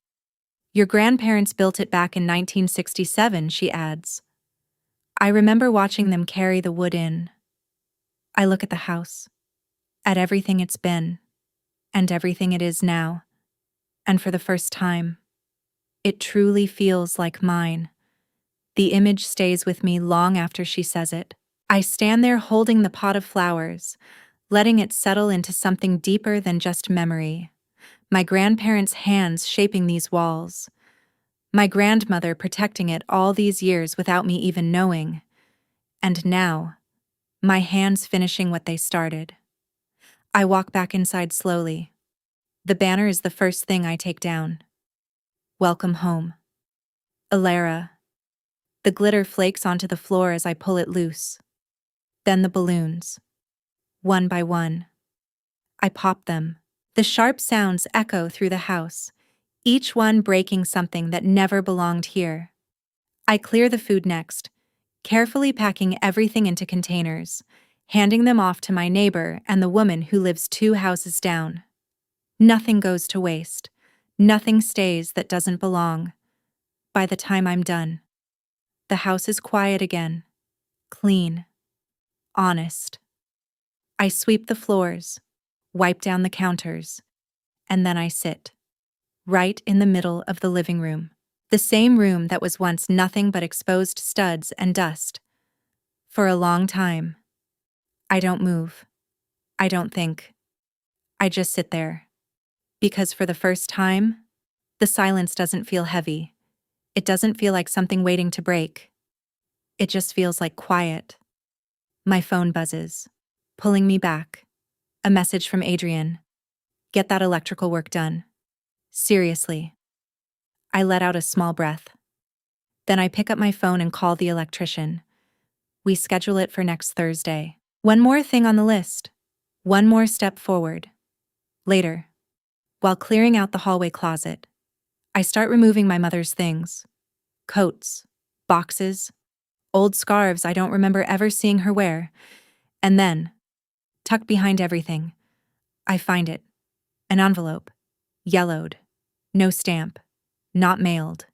Your grandparents built it back in 1967, she adds. I remember watching them carry the wood in. I look at the house, at everything it's been, and everything it is now, and for the first time, it truly feels like mine. The image stays with me long after she says it. I stand there holding the pot of flowers, letting it settle into something deeper than just memory. My grandparents' hands shaping these walls. My grandmother protecting it all these years without me even knowing. And now, my hands finishing what they started. I walk back inside slowly. The banner is the first thing I take down. Welcome home. Alara. The glitter flakes onto the floor as I pull it loose. Then the balloons. One by one. I pop them. The sharp sounds echo through the house, each one breaking something that never belonged here. I clear the food next, carefully packing everything into containers, handing them off to my neighbor and the woman who lives 2 houses down. Nothing goes to waste. Nothing stays that doesn't belong. By the time I'm done, the house is quiet again, clean, honest. I sweep the floors, wipe down the counters, and then I sit, right in the middle of the living room. The same room that was once nothing but exposed studs and dust. For a long time. I don't move. I don't think. I just sit there. Because for the first time, the silence doesn't feel heavy. It doesn't feel like something waiting to break. It just feels like quiet. My phone buzzes, pulling me back. A message from Adrian. Get that electrical work done. Seriously. I let out a small breath. Then I pick up my phone and call the electrician. We schedule it for next Thursday. One more thing on the list. One more step forward. Later, while clearing out the hallway closet, I start removing my mother's things. Coats, boxes, old scarves I don't remember ever seeing her wear. And then, tucked behind everything, I find it. An envelope. Yellowed. No stamp. Not mailed.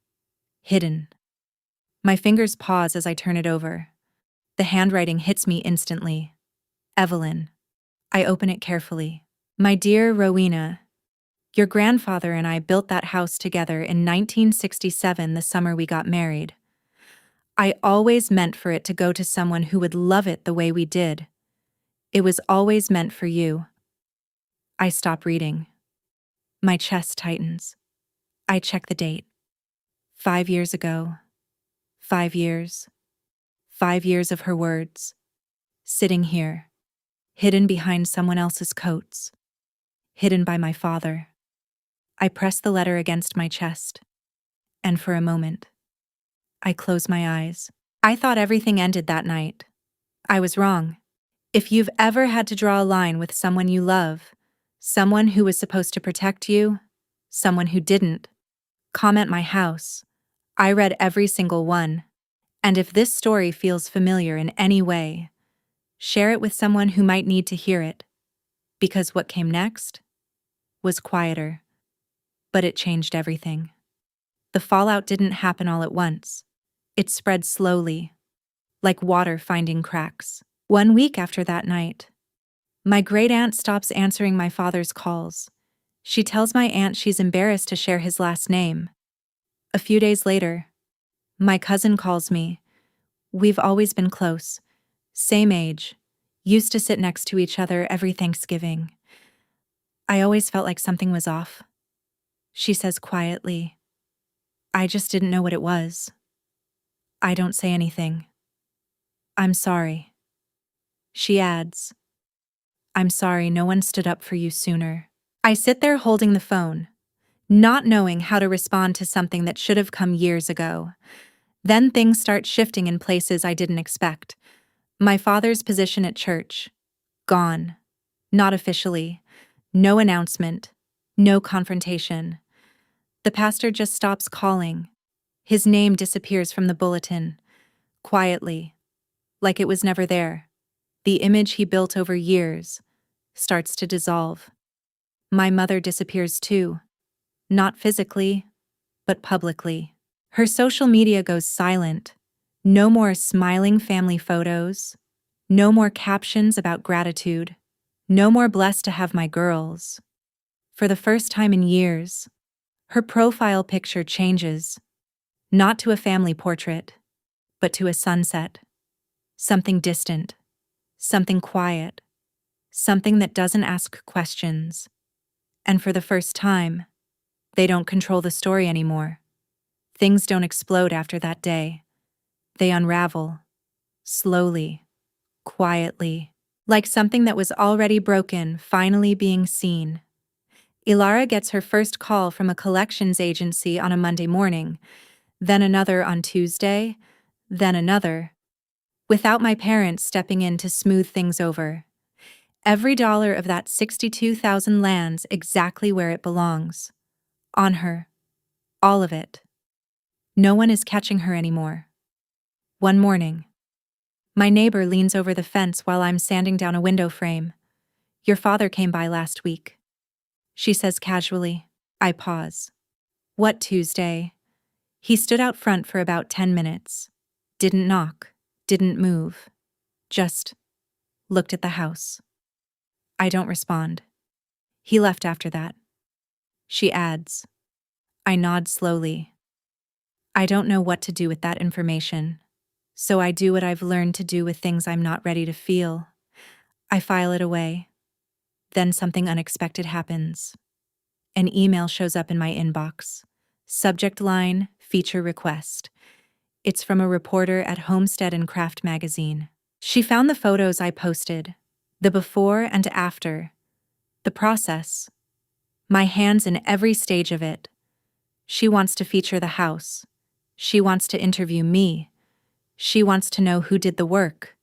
Hidden. My fingers pause as I turn it over. The handwriting hits me instantly. Evelyn. I open it carefully. My dear Rowena, your grandfather and I built that house together in 1967, the summer we got married. I always meant for it to go to someone who would love it the way we did. It was always meant for you. I stop reading. My chest tightens. I check the date. 5 years ago. 5 years. 5 years of her words. Sitting here. Hidden behind someone else's coats. Hidden by my father. I press the letter against my chest. And for a moment, I close my eyes. I thought everything ended that night. I was wrong. If you've ever had to draw a line with someone you love, someone who was supposed to protect you, someone who didn't, comment my house. I read every single one. And if this story feels familiar in any way, share it with someone who might need to hear it, because what came next was quieter, but it changed everything. The fallout didn't happen all at once. It spread slowly, like water finding cracks. 1 week after that night, my great-aunt stops answering my father's calls. She tells my aunt she's embarrassed to share his last name. A few days later, my cousin calls me. We've always been close, same age, used to sit next to each other every Thanksgiving. I always felt like something was off. She says quietly, I just didn't know what it was. I don't say anything. I'm sorry. She adds, I'm sorry no one stood up for you sooner. I sit there holding the phone, not knowing how to respond to something that should have come years ago. Then things start shifting in places I didn't expect. My father's position at church, gone. Not officially. No announcement. No confrontation. The pastor just stops calling. His name disappears from the bulletin, quietly, like it was never there. The image he built over years starts to dissolve. My mother disappears too. Not physically, but publicly. Her social media goes silent. No more smiling family photos. No more captions about gratitude. No more blessed to have my girls. For the first time in years, her profile picture changes. Not to a family portrait, but to a sunset. Something distant. Something quiet. Something that doesn't ask questions. And for the first time, they don't control the story anymore. Things don't explode after that day. They unravel. Slowly. Quietly. Like something that was already broken, finally being seen. Ilara gets her first call from a collections agency on a Monday morning, then another on Tuesday, then another. Without my parents stepping in to smooth things over. Every dollar of that $62,000 lands exactly where it belongs. On her. All of it. No one is catching her anymore. One morning, my neighbor leans over the fence while I'm sanding down a window frame. Your father came by last week. She says casually. I pause. What Tuesday? He stood out front for about 10 minutes. Didn't knock. Didn't move. Just looked at the house. I don't respond. He left after that. She adds. I nod slowly. I don't know what to do with that information. So I do what I've learned to do with things I'm not ready to feel. I file it away. Then something unexpected happens. An email shows up in my inbox. Subject line, feature request. It's from a reporter at Homestead and Craft magazine. She found the photos I posted, the before and after, the process, my hands in every stage of it. She wants to feature the house. She wants to interview me. She wants to know who did the work.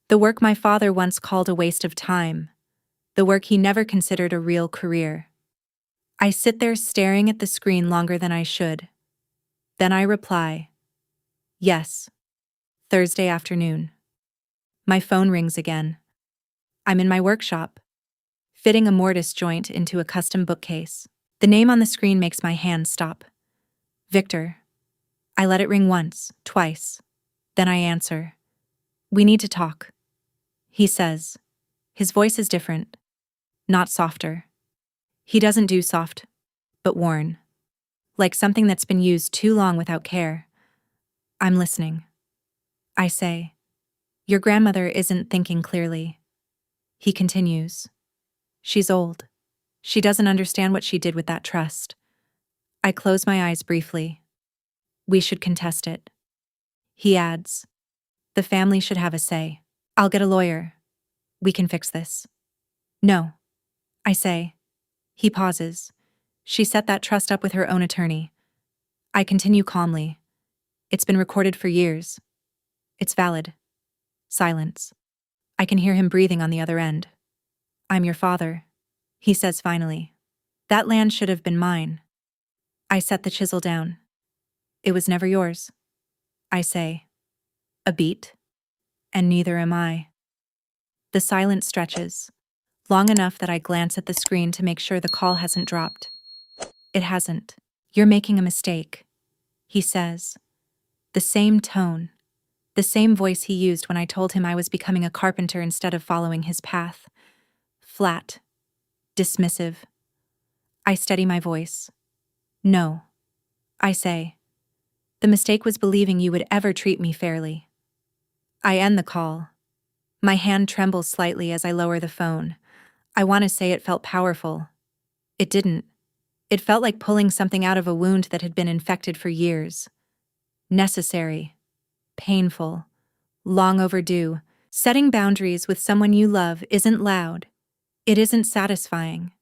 The work my father once called a waste of time. The work he never considered a real career. I sit there staring at the screen longer than I should. Then I reply, yes, Thursday afternoon. My phone rings again. I'm in my workshop, fitting a mortise joint into a custom bookcase. The name on the screen makes my hand stop. Victor. I let it ring once, twice. Then I answer. We need to talk. He says. His voice is different, not softer. He doesn't do soft, but worn. Like something that's been used too long without care. I'm listening. I say, your grandmother isn't thinking clearly. He continues. She's old. She doesn't understand what she did with that trust. I close my eyes briefly. We should contest it. He adds, the family should have a say. I'll get a lawyer. We can fix this. No. I say. He pauses. She set that trust up with her own attorney. I continue calmly. It's been recorded for years. It's valid. Silence. I can hear him breathing on the other end. I'm your father, he says finally. That land should have been mine. I set the chisel down. It was never yours. I say. A beat. And neither am I. The silence stretches, long enough that I glance at the screen to make sure the call hasn't dropped. It hasn't. "You're making a mistake," he says. The same tone, the same voice he used when I told him I was becoming a carpenter instead of following his path. Flat, dismissive. I steady my voice. "No," I say. "The mistake was believing you would ever treat me fairly." I end the call. My hand trembles slightly as I lower the phone. I want to say it felt powerful. It didn't. It felt like pulling something out of a wound that had been infected for years. Necessary. Painful. Long overdue. Setting boundaries with someone you love isn't loud. It isn't satisfying.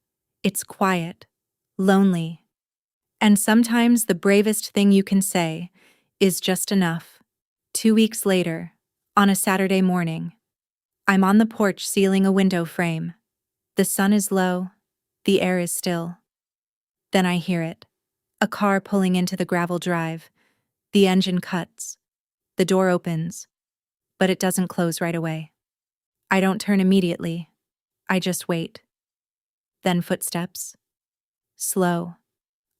It's quiet. Lonely. And sometimes the bravest thing you can say is just enough. 2 weeks later, on a Saturday morning, I'm on the porch sealing a window frame. The sun is low. The air is still. Then I hear it. A car pulling into the gravel drive. The engine cuts. The door opens. But it doesn't close right away. I don't turn immediately. I just wait. Then footsteps. Slow.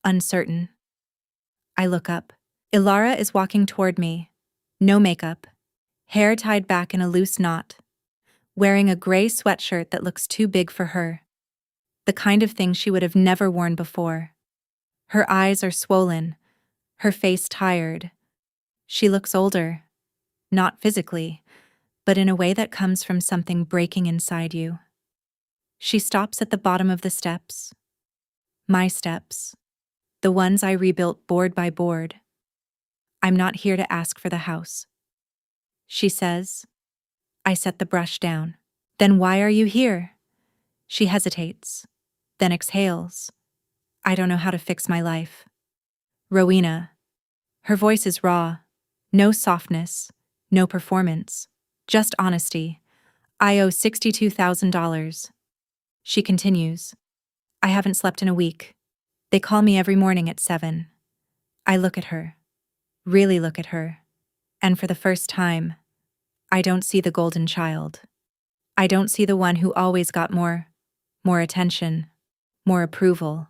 Uncertain. I look up. Ilara is walking toward me. No makeup. Hair tied back in a loose knot. Wearing a gray sweatshirt that looks too big for her. The kind of thing she would have never worn before. Her eyes are swollen. Her face tired. She looks older. Not physically, but in a way that comes from something breaking inside you. She stops at the bottom of the steps. My steps. The ones I rebuilt board by board. "I'm not here to ask for the house," she says. I set the brush down. "Then why are you here?" She hesitates, then exhales. "I don't know how to fix my life." Rowena. Her voice is raw. No softness. No performance. Just honesty. "I owe $62,000. She continues. "I haven't slept in a week. They call me every morning at 7. I look at her. Really look at her. And for the first time, I don't see the golden child. I don't see the one who always got more attention, more approval,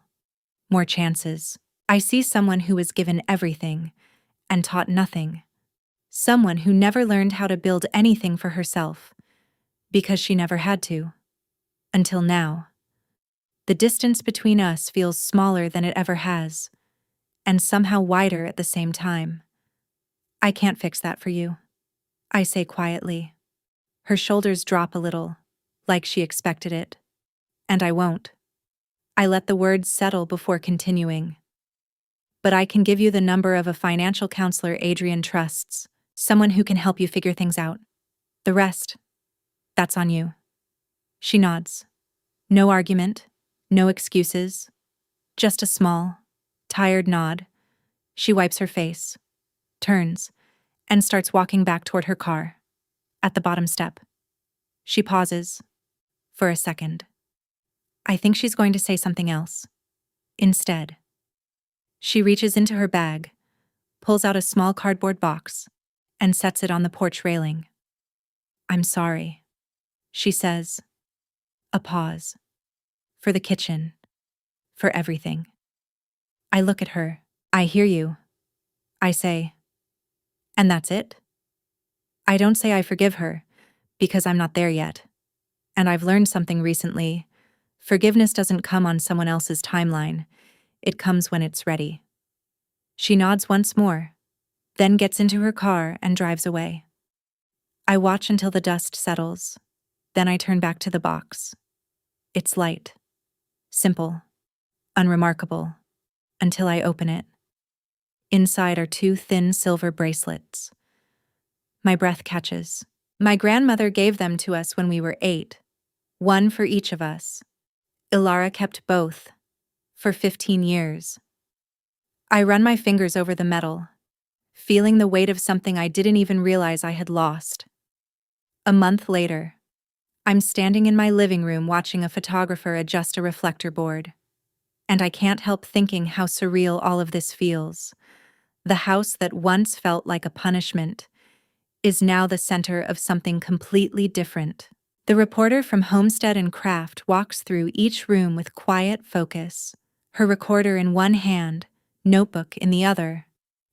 more chances. I see someone who was given everything and taught nothing. Someone who never learned how to build anything for herself, because she never had to. Until now. The distance between us feels smaller than it ever has, and somehow wider at the same time. "I can't fix that for you," I say quietly. Her shoulders drop a little, like she expected it. And I won't. I let the words settle before continuing. "But I can give you the number of a financial counselor Adrian trusts, someone who can help you figure things out. The rest, that's on you." She nods. No argument, no excuses, just a small, tired nod. She wipes her face, turns, and starts walking back toward her car. At the bottom step. She pauses. For a second. I think she's going to say something else. Instead. She reaches into her bag, pulls out a small cardboard box, and sets it on the porch railing. "I'm sorry," she says. A pause. "For the kitchen. For everything." I look at her. "I hear you," I say. "And that's it?" I don't say I forgive her, because I'm not there yet. And I've learned something recently. Forgiveness doesn't come on someone else's timeline. It comes when it's ready. She nods once more, then gets into her car and drives away. I watch until the dust settles. Then I turn back to the box. It's light. Simple. Unremarkable. Until I open it. Inside are 2 thin silver bracelets. My breath catches. My grandmother gave them to us when we were 8. One for each of us. Ilara kept both. For 15 years. I run my fingers over the metal, feeling the weight of something I didn't even realize I had lost. A month later, I'm standing in my living room watching a photographer adjust a reflector board. And I can't help thinking how surreal all of this feels. The house that once felt like a punishment is now the center of something completely different. The reporter from Homestead and Craft walks through each room with quiet focus, her recorder in one hand, notebook in the other.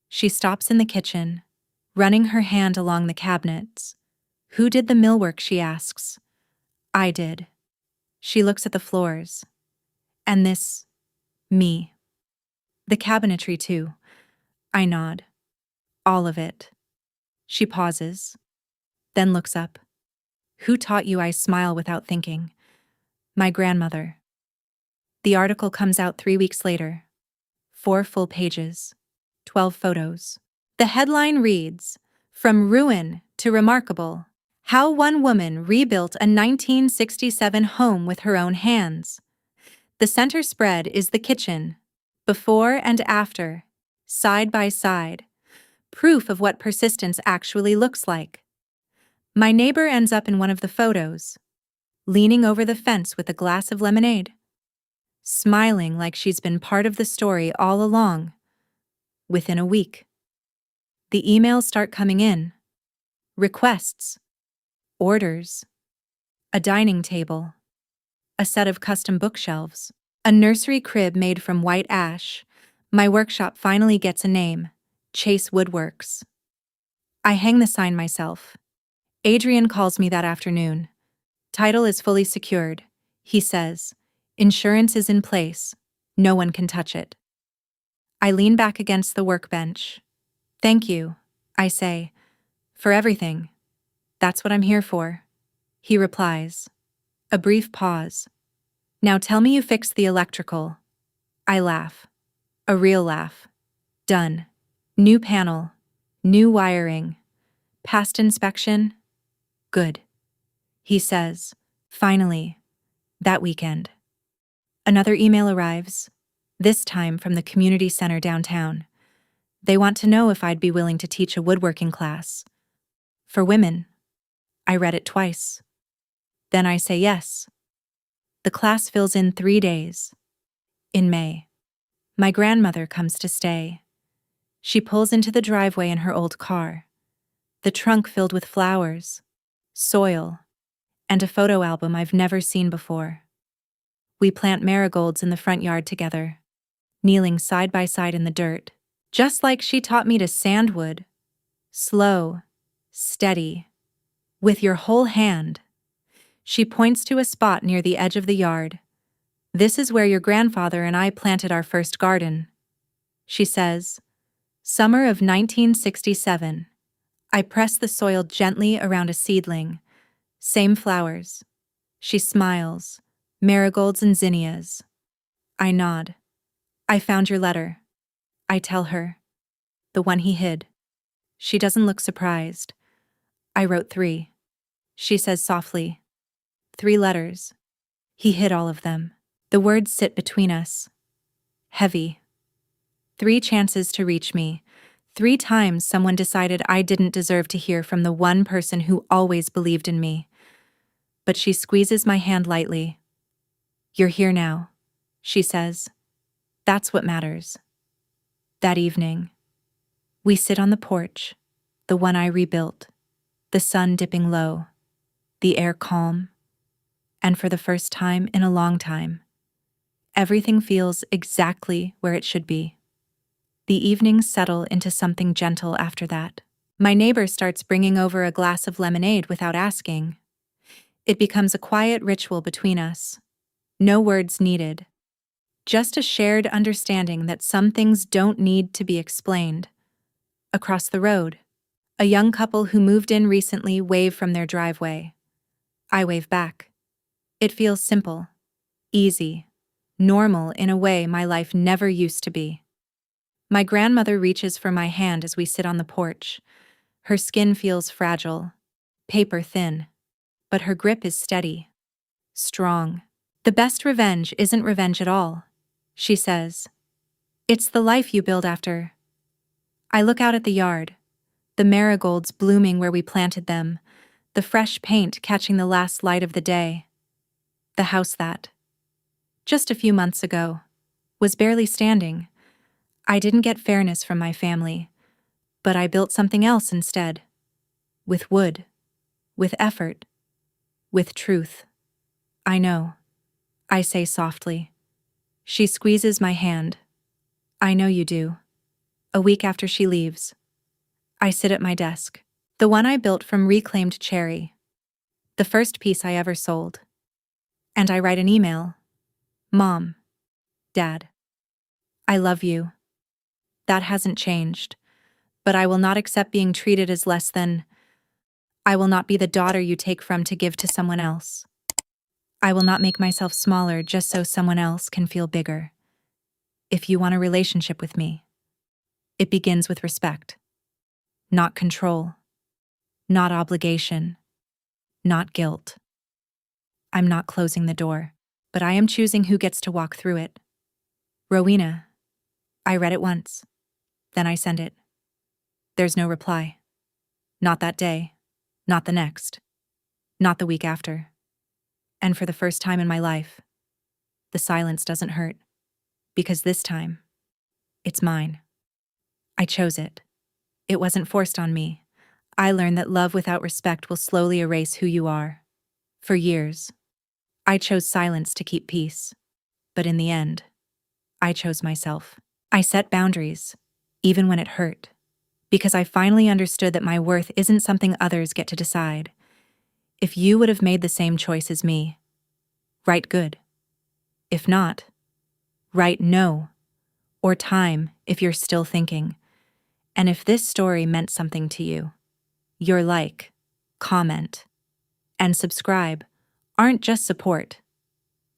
She stops in the kitchen, running her hand along the cabinets. Who did the millwork, she asks. I did. She looks at the floors. And this, me. The cabinetry too. I nod. All of it. She pauses, then looks up. Who taught you? I smile without thinking. My grandmother. The article comes out 3 weeks later. 4 full pages. 12 photos. The headline reads, From Ruin to Remarkable. How one woman rebuilt a 1967 home with her own hands. The center spread is the kitchen. Before and after. Side by side. Proof of what persistence actually looks like. My neighbor ends up in one of the photos, leaning over the fence with a glass of lemonade, smiling like she's been part of the story all along. Within a week, the emails start coming in. Requests, orders, a dining table, a set of custom bookshelves, a nursery crib made from white ash. My workshop finally gets a name, Chase Woodworks. I hang the sign myself. Adrian calls me that afternoon. Title is fully secured, he says. Insurance is in place. No one can touch it. I lean back against the workbench. Thank you, I say, for everything. That's what I'm here for. He replies. A brief pause. Now tell me you fixed the electrical. I laugh. A real laugh. Done. New panel. New wiring. Past inspection. Good. He says, finally, that weekend. Another email arrives, this time from the community center downtown. They want to know if I'd be willing to teach a woodworking class. For women. I read it twice. Then I say yes. The class fills in 3 days. In May. My grandmother comes to stay. She pulls into the driveway in her old car. The trunk filled with flowers, soil, and a photo album I've never seen before. We plant marigolds in the front yard together, kneeling side by side in the dirt, just like she taught me to sand wood. Slow, steady, with your whole hand. She points to a spot near the edge of the yard. This is where your grandfather and I planted our first garden. She says, Summer of 1967. I press the soil gently around a seedling. Same flowers. She smiles. Marigolds and zinnias. I nod. I found your letter. I tell her. The one he hid. She doesn't look surprised. I wrote 3. She says softly. 3 letters. He hid all of them. The words sit between us. Heavy. 3 chances to reach me. 3 times someone decided I didn't deserve to hear from the one person who always believed in me. But she squeezes my hand lightly. You're here now, she says. That's what matters. That evening, we sit on the porch, the one I rebuilt, the sun dipping low, the air calm, and for the first time in a long time, everything feels exactly where it should be. The evenings settle into something gentle after that. My neighbor starts bringing over a glass of lemonade without asking. It becomes a quiet ritual between us. No words needed. Just a shared understanding that some things don't need to be explained. Across the road, a young couple who moved in recently wave from their driveway. I wave back. It feels simple, easy, normal in a way my life never used to be. My grandmother reaches for my hand as we sit on the porch. Her skin feels fragile, paper thin, but her grip is steady, strong. The best revenge isn't revenge at all, she says. It's the life you build after. I look out at the yard, the marigolds blooming where we planted them, the fresh paint catching the last light of the day. The house that, just a few months ago, was barely standing. I didn't get fairness from my family, but I built something else instead. With wood, with effort, With truth. I know. I say softly. She squeezes my hand. I know you do. A week after she leaves, I sit at my desk. The one I built from reclaimed cherry. The first piece I ever sold. And I write an email. Mom. Dad. I love you. That hasn't changed. But I will not accept being treated as less than. I will not be the daughter you take from to give to someone else. I will not make myself smaller just so someone else can feel bigger. If you want a relationship with me, it begins with respect. Not control. Not obligation. Not guilt. I'm not closing the door, but I am choosing who gets to walk through it. Rowena. I read it once. Then I send it. There's no reply. Not that day. Not the next. Not the week after. And for the first time in my life, the silence doesn't hurt. Because this time, it's mine. I chose it. It wasn't forced on me. I learned that love without respect will slowly erase who you are. For years, I chose silence to keep peace. But in the end, I chose myself. I set boundaries, even when it hurt. Because I finally understood that my worth isn't something others get to decide. If you would have made the same choice as me, write good. If not, write no, or time if you're still thinking. And if this story meant something to you, your like, comment, and subscribe aren't just support.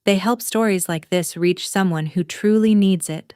They help stories like this reach someone who truly needs it.